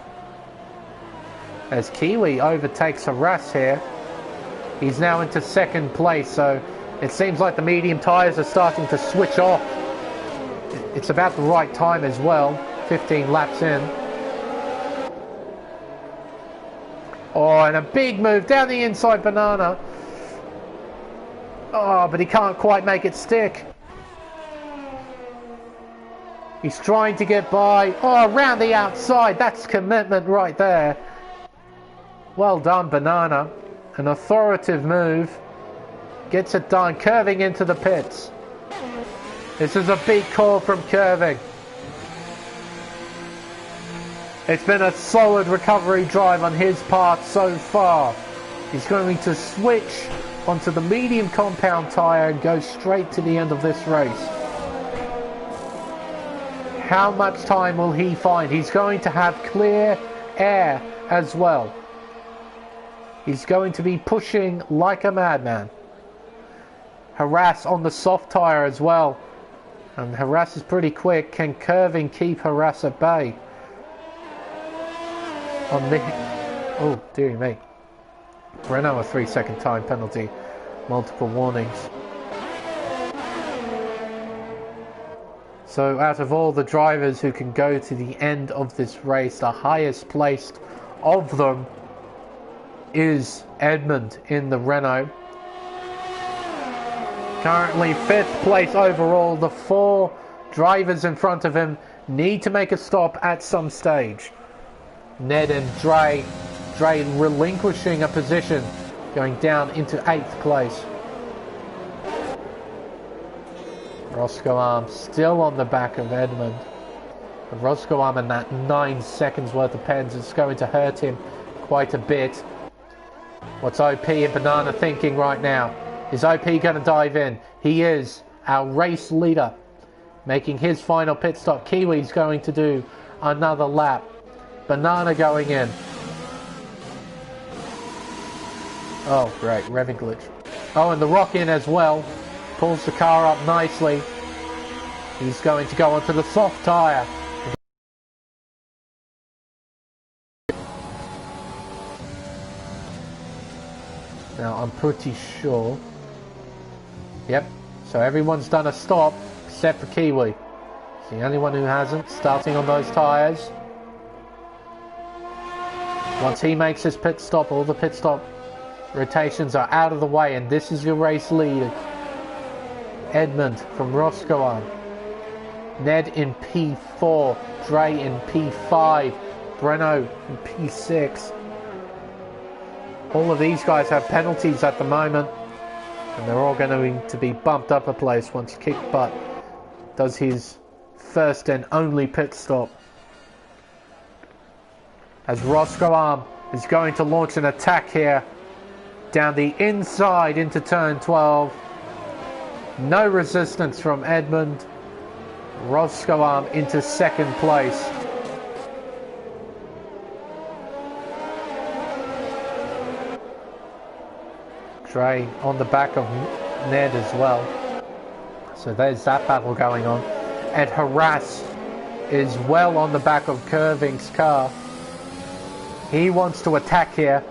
As Kiwi overtakes Harass here. He's now into 2nd place, so it seems like the medium tyres are starting to switch off. It's about the right time as well. 15 laps in. Oh, and a big move down the inside, Banana. Oh, but he can't quite make it stick. He's trying to get by. Oh, around the outside. That's commitment right there. Well done, Banana. An authoritative move. Gets it done. Curving into the pits. This is a big call from Curving. It's been a solid recovery drive on his part so far. He's going to switch onto the medium compound tyre and go straight to the end of this race. How much time will he find? He's going to have clear air as well. He's going to be pushing like a madman. Harass on the soft tyre as well. And Harass is pretty quick. Can Curving keep Harass at bay? On the... Oh, dear me. Renault a 3-second time penalty. Multiple warnings. So out of all the drivers who can go to the end of this race, the highest placed of them is Edmund in the Renault. Currently 5th place overall. The 4 drivers in front of him need to make a stop at some stage. Ned and Dre relinquishing a position, going down into 8th place. Roscoe Arm still on the back of Edmund. But Roscoe Arm and that 9 seconds worth of pens is going to hurt him quite a bit. What's OP and Banana thinking right now? Is OP going to dive in? He is. Our race leader making his final pit stop. Kiwi's going to do another lap. Banana going in. Oh, great. Revving glitch. Oh, and the Rock in as well. Pulls the car up nicely. He's going to go onto the soft tyre. Now, I'm pretty sure. Yep. So everyone's done a stop, except for Kiwi. It's the only one who hasn't. Starting on those tyres. Once he makes his pit stop, all the pit stop rotations are out of the way, and this is your race leader. Edmund from Roscoe Arm. Ned in P4. Dre in P5. Breno in P6. All of these guys have penalties at the moment, and they're all going to be bumped up a place once Kick Butt does his first and only pit stop. As Roscoe Arm is going to launch an attack here down the inside into turn 12. No resistance from Edmund. Roscoe Arm into 2nd place. Dre on the back of Ned as well. So there's that battle going on. And Harass is well on the back of Curving's car. He wants to attack here.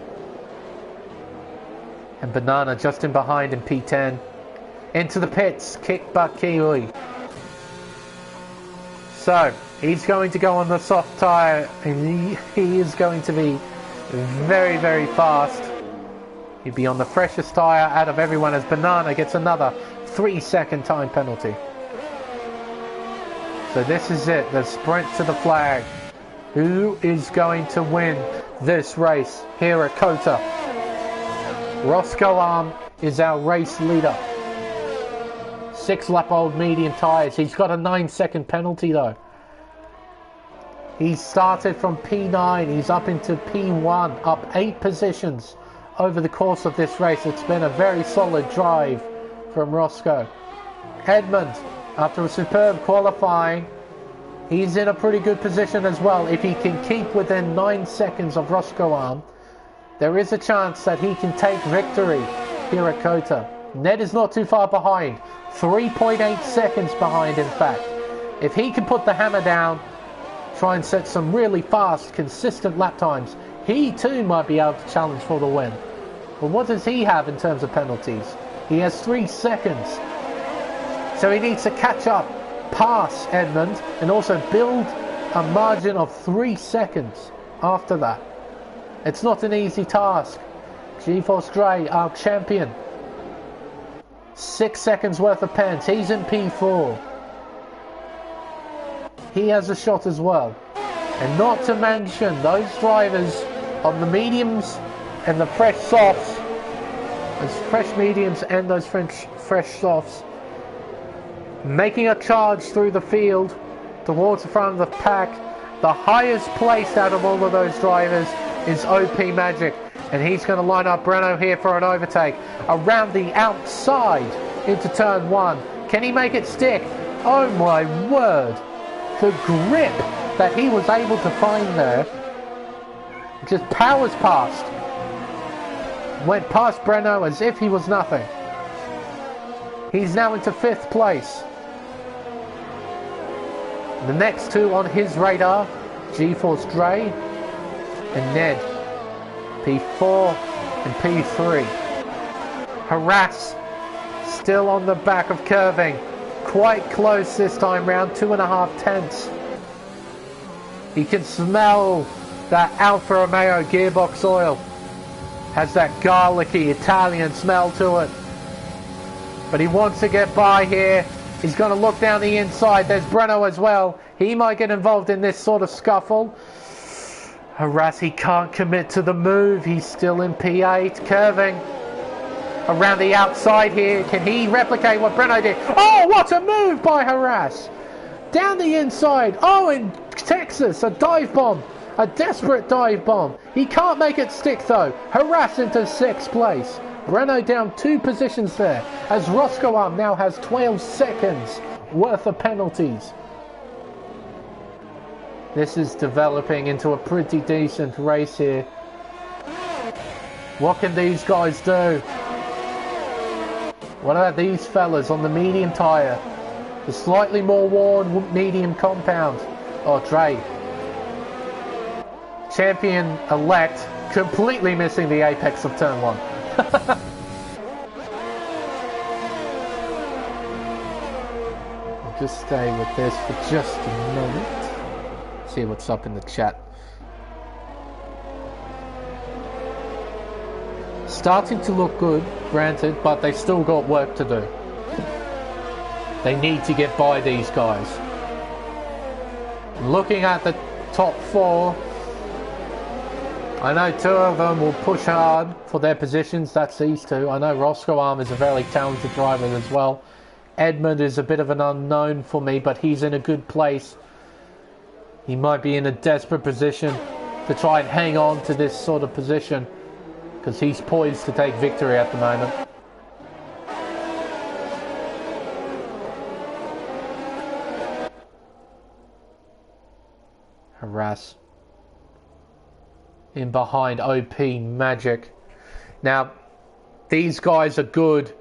And Banana just in behind in P10. Into the pits. Kick Butt Kiwi. So, he's going to go on the soft tyre. And he is going to be very, very fast. He'd be on the freshest tyre out of everyone as Banana gets another 3-second time penalty. So this is it. The sprint to the flag. Who is going to win this race here at Kota? Roscoe Arm is our race leader. 6-lap-old medium tyres. He's got a 9-second penalty though. He started from P9. He's up into P1. Up 8 positions over the course of this race. It's been a very solid drive from Roscoe. Edmund, after a superb qualifying, he's in a pretty good position as well. If he can keep within 9 seconds of Roscoe Arm, there is a chance that he can take victory here at Kota. Ned is not too far behind. 3.8 seconds behind, in fact. If he can put the hammer down, try and set some really fast, consistent lap times, he too might be able to challenge for the win. But what does he have in terms of penalties? He has 3 seconds. So he needs to catch up, pass Edmund, and also build a margin of 3 seconds after that. It's not an easy task. GeForce Dre, our champion. 6 seconds worth of pens. He's in P4. he has a shot as well. And not to mention those drivers on the mediums and the fresh softs, those fresh mediums and those fresh softs, making a charge through the field towards the front of the pack. The highest place out of all of those drivers is OP Magic, and he's going to line up Breno here for an overtake around the outside into turn 1. Can he make it stick? Oh my word, the grip that he was able to find there, just powers past, went past Breno as if he was nothing. He's now into 5th place. The next two on his radar, GeForce Dre and Ned, P4 and P3. Harass still on the back of Curving, quite close this time round, 2.5 tenths. He can smell that Alfa Romeo gearbox oil, has that garlicky Italian smell to it, but he wants to get by here. He's going to look down the inside. There's Breno as well. He might get involved in this sort of scuffle. Harass, he can't commit to the move. He's still in P8. Curving around the outside here. Can he replicate what Breno did? Oh, what a move by Harass. Down the inside. Oh, in Texas, a dive bomb. A desperate dive bomb. He can't make it stick though. Harass into 6th place. Breno down 2 positions there, as Roscoe now has 12 seconds worth of penalties. This is developing into a pretty decent race here. What can these guys do? What about these fellas on the medium tyre? The slightly more worn medium compound. Oh, Dre. Champion-elect, completely missing the apex of turn 1. I'll just stay with this for just a moment. See what's up in the chat. Starting to look good, granted, but they still got work to do. They need to get by these guys. Looking at the top 4, I know 2 of them will push hard for their positions. That's these 2. I know Roscoe is a very talented driver as well. Edmund is a bit of an unknown for me, but he's in a good place. He might be in a desperate position to try and hang on to this sort of position, because he's poised to take victory at the moment. Harass in behind OP Magic. Now, these guys are good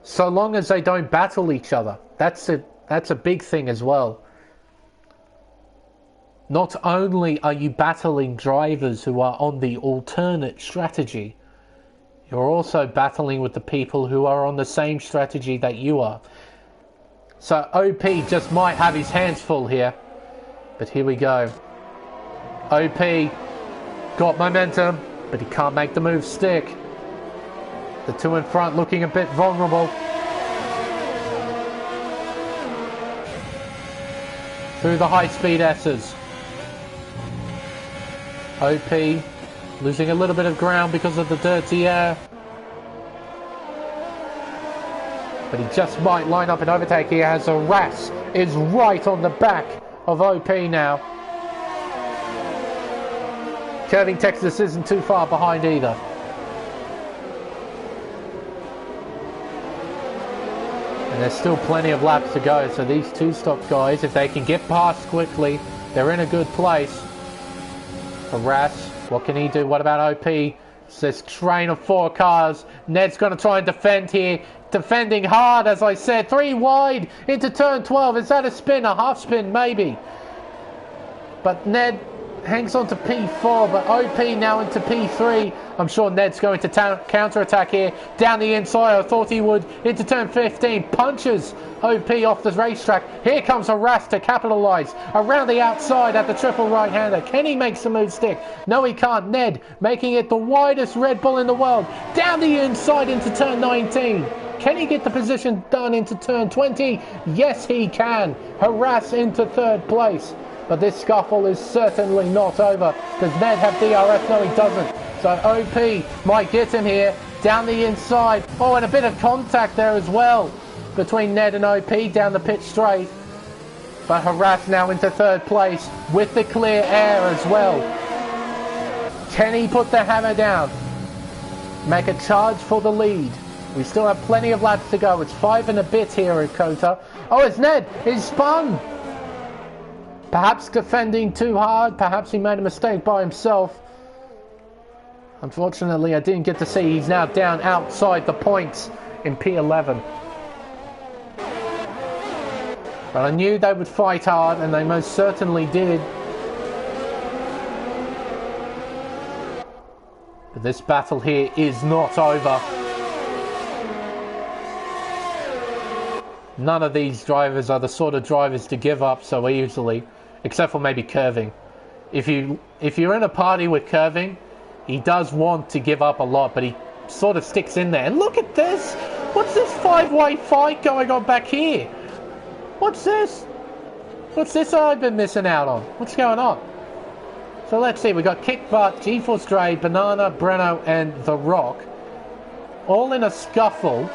so long as they don't battle each other. That's a big thing as well. Not only are you battling drivers who are on the alternate strategy, you're also battling with the people who are on the same strategy that you are. So OP just might have his hands full here. But here we go. OP got momentum, but he can't make the move stick. The 2 in front looking a bit vulnerable. Through the high-speed S's. OP losing a little bit of ground because of the dirty air. But he just might line up an overtake here as Harass is right on the back of OP now. Curving Texas isn't too far behind either. And there's still plenty of laps to go, so these 2-stop guys, if they can get past quickly, they're in a good place. Harass, what can he do? What about OP? It's this train of 4 cars. Ned's going to try and defend here. Defending hard, as I said. 3 wide into turn 12. Is that a spin? A half spin, maybe. But Ned hangs on to P4, but OP now into P3. I'm sure Ned's going to counter-attack here. Down the inside, I thought he would. Into turn 15, punches OP off the racetrack. Here comes Harass to capitalise. Around the outside at the triple right-hander. Can he make some move stick? No, he can't. Ned making it the widest Red Bull in the world. Down the inside into turn 19. Can he get the position done into turn 20? Yes, he can. Harass into third place. But this scuffle is certainly not over. Does Ned have DRS? No, he doesn't. So OP might get him here. Down the inside. Oh, and a bit of contact there as well between Ned and OP down the pit straight. But Harass now into third place with the clear air as well. Can he put the hammer down? Make a charge for the lead. We still have plenty of laps to go. It's 5 and a bit here at Kota. Oh, it's Ned. He's spun. Perhaps defending too hard. Perhaps he made a mistake by himself. Unfortunately, I didn't get to see. He's now down outside the points in P11. But I knew they would fight hard, and they most certainly did. But this battle here is not over. None of these drivers are the sort of drivers to give up so easily, except for maybe Curving. If you're in a party with Curving, he does want to give up a lot, but he sort of sticks in there. And look at this! What's this 5-way fight going on back here? What's this? What's this I've been missing out on? What's going on? So let's see, we've got Kick Butt, G-Force Dre, Banana, Breno, and The Rock. All in a scuffle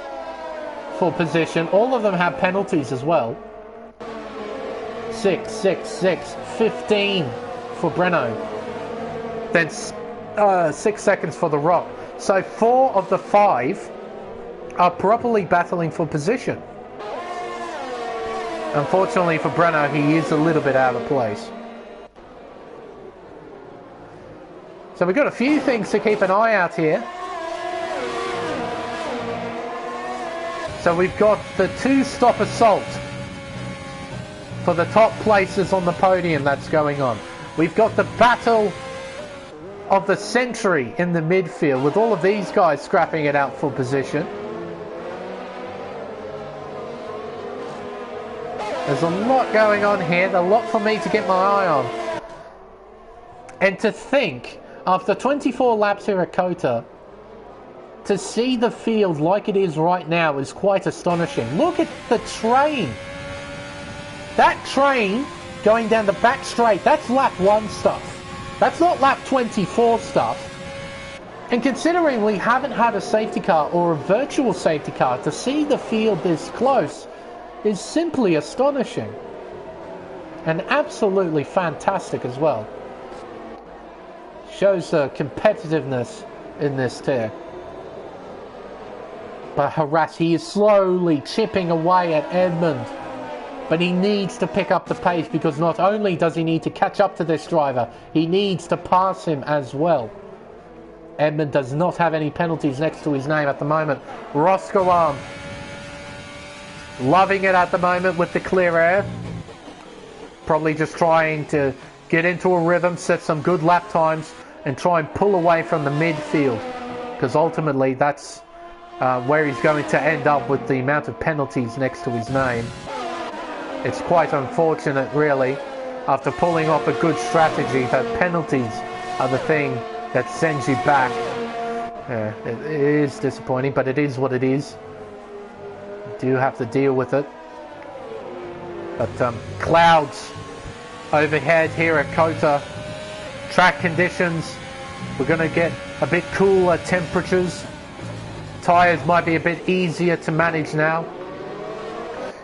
for position. All of them have penalties as well. 6, 6, 6, 15 for Breno. Then 6 seconds for The Rock. So 4 of the 5 are properly battling for position. Unfortunately for Breno, he is a little bit out of place. So we've got a few things to keep an eye out here. So we've got the 2-stop assault for the top places on the podium that's going on. We've got the battle of the century in the midfield with all of these guys scrapping it out for position. There's a lot going on here, a lot for me to get my eye on. And to think, after 24 laps here at Kota, to see the field like it is right now is quite astonishing. Look at the train. That train going down the back straight, that's lap 1 stuff. That's not lap 24 stuff. And considering we haven't had a safety car or a virtual safety car, to see the field this close is simply astonishing. And absolutely fantastic as well. Shows the competitiveness in this tier. But Harass, he is slowly chipping away at Edmund. But he needs to pick up the pace, because not only does he need to catch up to this driver, he needs to pass him as well. Edmund does not have any penalties next to his name at the moment. Roscoe loving it at the moment with the clear air. Probably just trying to get into a rhythm, set some good lap times, and try and pull away from the midfield. Because ultimately that's where he's going to end up with the amount of penalties next to his name. It's quite unfortunate, really, after pulling off a good strategy, that penalties are the thing that sends you back. It is disappointing, but it is what it is. You do have to deal with it. But clouds overhead here at Kota. Track conditions, we're going to get a bit cooler temperatures. Tyres might be a bit easier to manage now.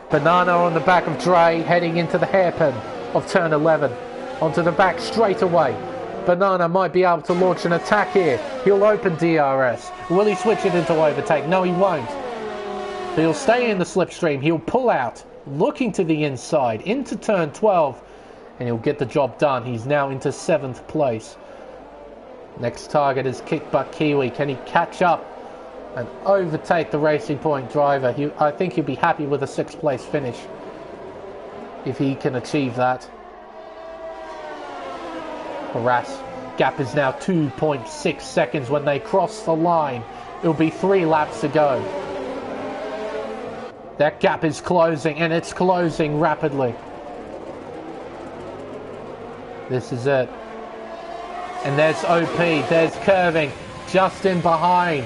Banana on the back of Dre, heading into the hairpin of turn 11. Onto the back straight away. Banana might be able to launch an attack here. He'll open DRS. Will he switch it into overtake? No, he won't. He'll stay in the slipstream. He'll pull out, looking to the inside, into turn 12, and he'll get the job done. He's now into 7th place. Next target is Kick Butt Kiwi. Can he catch up and overtake the Racing Point driver? I think he'll be happy with a 6th place finish if he can achieve that. Harass. Gap is now 2.6 seconds when they cross the line. It'll be 3 laps to go. That gap is closing, and it's closing rapidly. This is it. And there's OP, there's Curving, just in behind.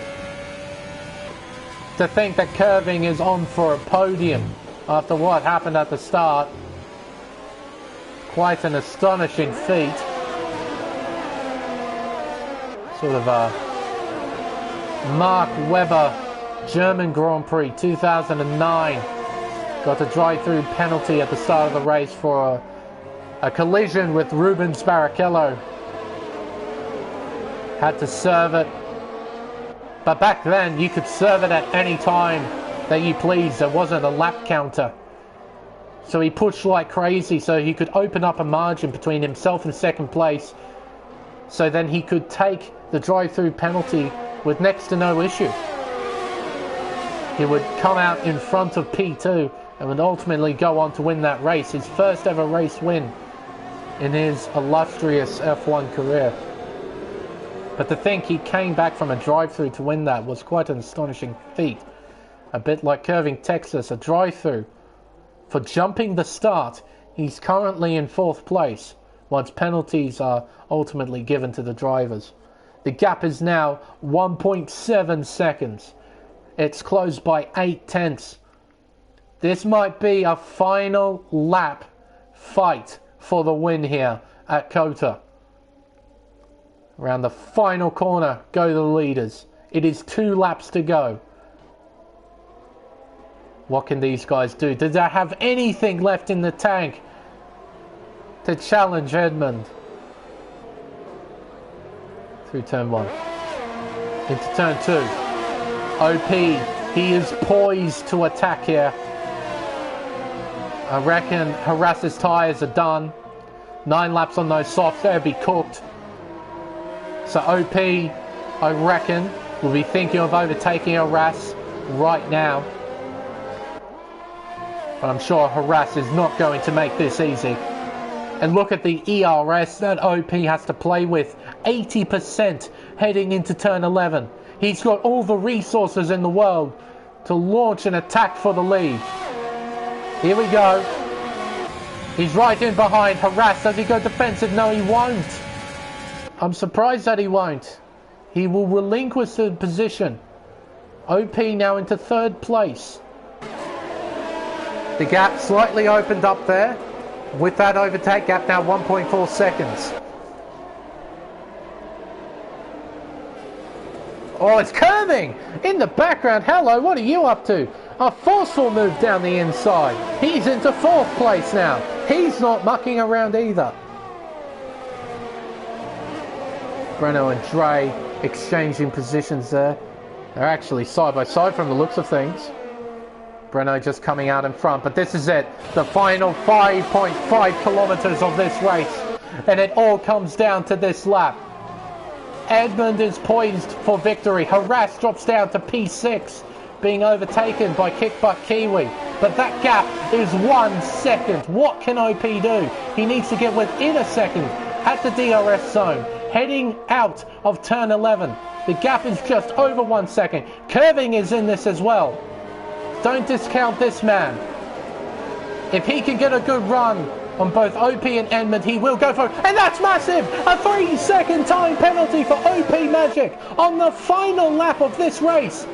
To think that Curving is on for a podium after what happened at the start. Quite an astonishing feat. Sort of a Mark Webber German Grand Prix 2009. Got a drive-through penalty at the start of the race for a collision with Rubens Barrichello. Had to serve it. But back then, you could serve it at any time that you please. There wasn't a lap counter. So he pushed like crazy so he could open up a margin between himself and second place. So then he could take the drive-through penalty with next to no issue. He would come out in front of P2 and would ultimately go on to win that race. His first ever race win in his illustrious F1 career. But to think he came back from a drive-through to win that was quite an astonishing feat. A bit like Curving Texas, a drive-through. For jumping the start, he's currently in 4th place, once penalties are ultimately given to the drivers. The gap is now 1.7 seconds. It's closed by 8/10. This might be a final lap fight for the win here at COTA. Around the final corner go the leaders. It is 2 laps to go. What can these guys do? Do they have anything left in the tank to challenge Edmund? Through turn 1. Into turn 2. OP, he is poised to attack here. I reckon Harass's tyres are done. 9 laps on those softs, they'll be cooked. So OP, I reckon, will be thinking of overtaking Harass right now. But I'm sure Harass is not going to make this easy. And look at the ERS that OP has to play with. 80% heading into turn 11. He's got all the resources in the world to launch an attack for the lead. Here we go. He's right in behind Harass. Does he go defensive? No, he won't. I'm surprised that he won't. He will relinquish the position. OP now into 3rd place. The gap slightly opened up there. With that overtake gap now 1.4 seconds. Oh, it's Curving in the background. Hello, what are you up to? A forceful move down the inside. He's into 4th place now. He's not mucking around either. Breno and Dre exchanging positions there. They're actually side by side from the looks of things. Breno just coming out in front, but this is it. The final 5.5 kilometers of this race. And it all comes down to this lap. Edmund is poised for victory. Harass drops down to P6, being overtaken by Kickbutt Kiwi. But that gap is 1 second. What can OP do? He needs to get within a second at the DRS zone, heading out of turn 11. The gap is just over 1 second. Curving is in this as well. Don't discount this man. If he can get a good run on both OP and Edmund, he will go for it. And that's massive! A 3-second time penalty for OP Magic on the final lap of this race.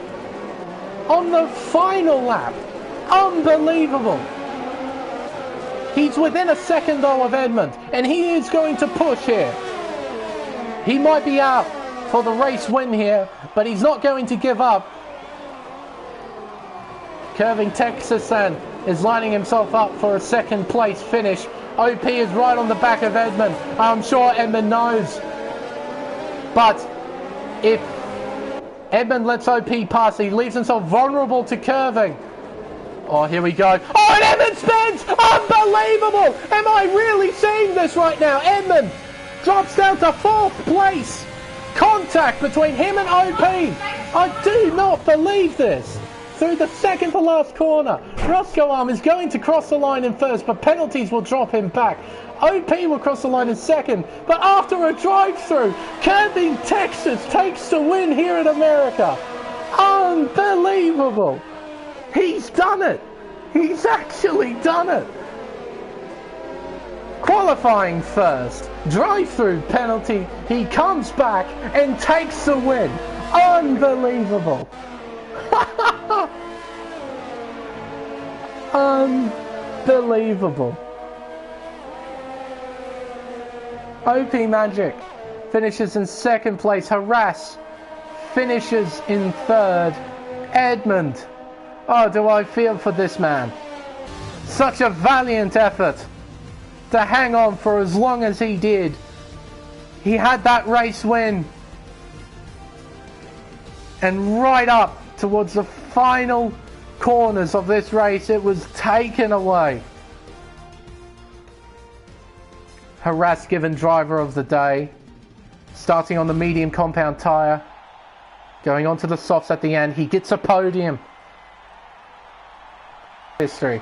On the final lap. Unbelievable. He's within a second though of Edmund, and he is going to push here. He might be out for the race win here, but he's not going to give up. Curving Texas and is lining himself up for a 2nd place finish. OP is right on the back of Edmund. I'm sure Edmund knows. But if Edmund lets OP pass, he leaves himself vulnerable to Curving. Oh, here we go. Oh, and Edmund spins! Unbelievable! Am I really seeing this right now? Edmund drops down to 4th place. Contact between him and OP. I do not believe this. Through the second to last corner, Roscoe Arm is going to cross the line in 1st, but penalties will drop him back. OP will cross the line in 2nd, but after a drive-through, Curving Texas takes the win here in America. Unbelievable. He's done it. He's actually done it. Qualifying 1st, drive-through penalty, he comes back and takes the win. Unbelievable. Unbelievable. OP Magic finishes in second place. Harass finishes in third. Edmund. Oh, do I feel for this man. Such a valiant effort to hang on for as long as he did. He had that race win. And right up towards the final corners of this race, it was taken away. Harass given driver of the day. Starting on the medium compound tyre. Going on to the softs at the end. He gets a podium. History.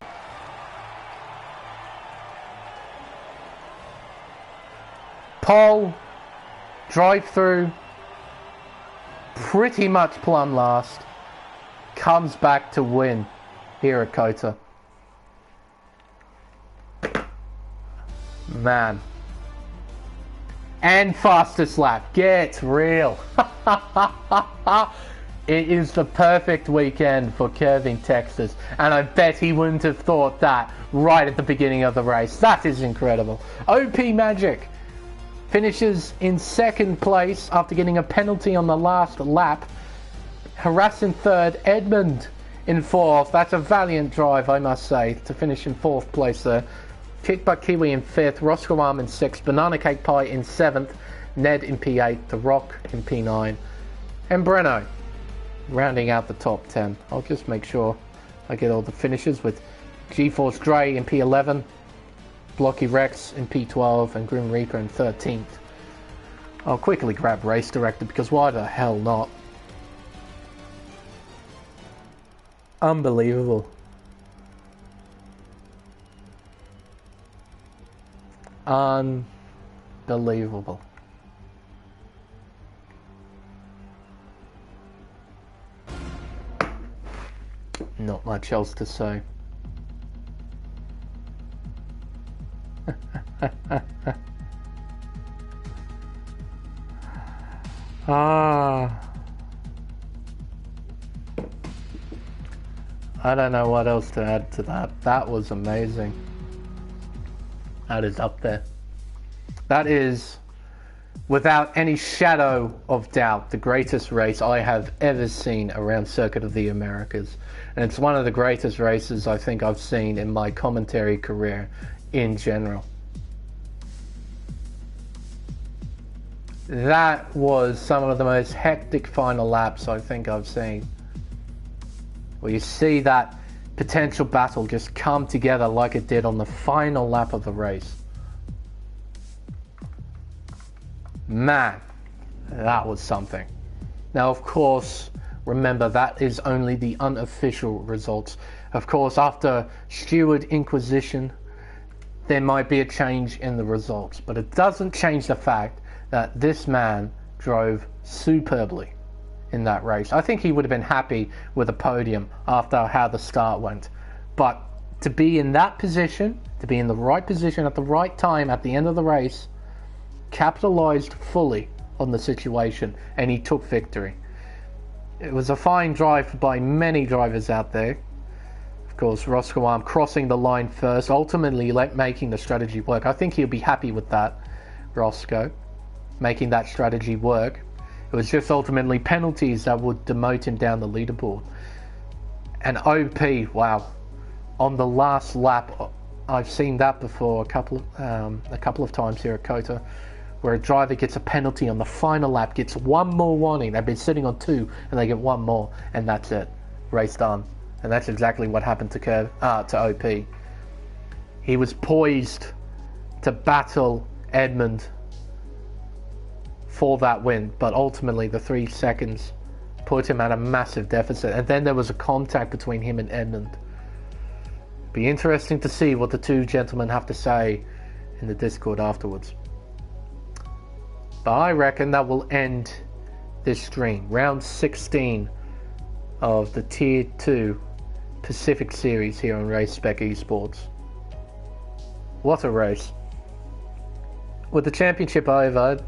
Pole, drive through, pretty much plumb last, comes back to win here at COTA. Man. And fastest lap, get real. It is the perfect weekend for Curving Texas, and I bet he wouldn't have thought that right at the beginning of the race. That is incredible. OP Magic finishes in second place after getting a penalty on the last lap. Harass in third, Edmund in fourth. That's a valiant drive, I must say, to finish in fourth place there. Kick Butt Kiwi in fifth, Roscoe Arm in sixth, Banana Cake Pie in seventh, Ned in P8, The Rock in P9, and Breno rounding out the top 10. I'll just make sure I get all the finishes with GeForce Dre in P11, Blocky Rex in P12, and Grim Reaper in 13th. I'll quickly grab Race Director because why the hell not? Unbelievable. Unbelievable. Not much else to say. I don't know what else to add to that. That was amazing. That is up there. That is, without any shadow of doubt, the greatest race I have ever seen around Circuit of the Americas. And it's one of the greatest races I think I've seen in my commentary career in general. That was some of the most hectic final laps I think I've seen. Where you see that potential battle just come together like it did on the final lap of the race. Man, that was something. Now, of course, remember that is only the unofficial results. Of course, after Steward Inquisition, there might be a change in the results, but it doesn't change the fact that this man drove superbly in that race. I think he would have been happy with a podium after how the start went. But to be in that position, to be in the right position at the right time at the end of the race, capitalized fully on the situation, and he took victory. It was a fine drive by many drivers out there. Of course, Roscoe Arm crossing the line first, ultimately making the strategy work. I think he'll be happy with that, Roscoe, making that strategy work. It was just ultimately penalties that would demote him down the leaderboard. And OP, wow, on the last lap, I've seen that before a couple of times here at COTA, where a driver gets a penalty on the final lap, gets one more warning. They've been sitting on 2 and they get one more, and that's it. Race done. And that's exactly what happened to OP. He was poised to battle Edmund for that win, but ultimately the 3 seconds put him at a massive deficit, and then there was a contact between him and Edmund. Be interesting to see what the two gentlemen have to say in the Discord afterwards. But I reckon that will end this stream. Round 16 of the Tier 2 Pacific Series here on Race Spec Esports. What a race. With the championship over,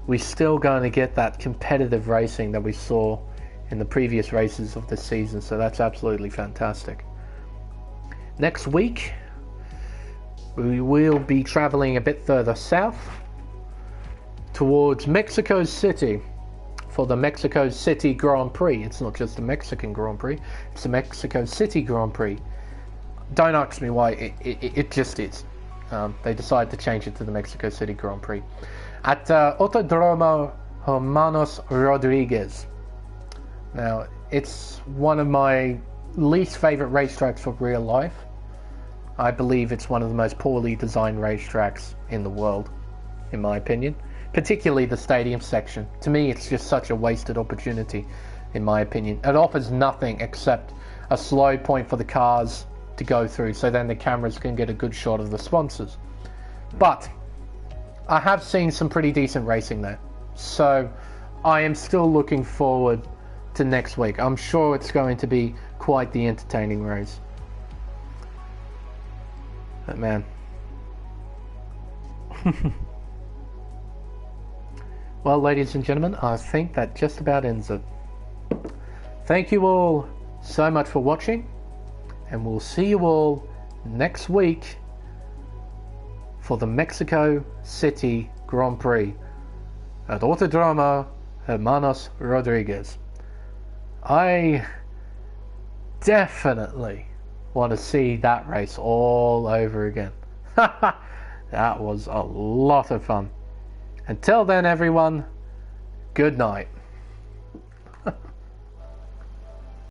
we're still going to get that competitive racing that we saw in the previous races of this season, so that's absolutely fantastic. Next week, we will be traveling a bit further south towards Mexico City for the Mexico City Grand Prix. It's not just the Mexican Grand Prix, it's the Mexico City Grand Prix. Don't ask me why, it just is. They decided to change it to the Mexico City Grand Prix at Autodromo Hermanos Rodriguez. Now, it's one of my least favorite racetracks for real life. I believe it's one of the most poorly designed racetracks in the world, in my opinion. Particularly the stadium section. To me, it's just such a wasted opportunity, in my opinion. It offers nothing except a slow point for the cars to go through, so then the cameras can get a good shot of the sponsors. But I have seen some pretty decent racing there, so I am still looking forward to next week. I'm sure it's going to be quite the entertaining race. But man. Well, ladies and gentlemen, I think that just about ends it. Thank you all so much for watching, and we'll see you all next week for the Mexico City Grand Prix at Autodromo Hermanos Rodriguez. I definitely want to see that race all over again. That was a lot of fun. Until then, everyone, good night.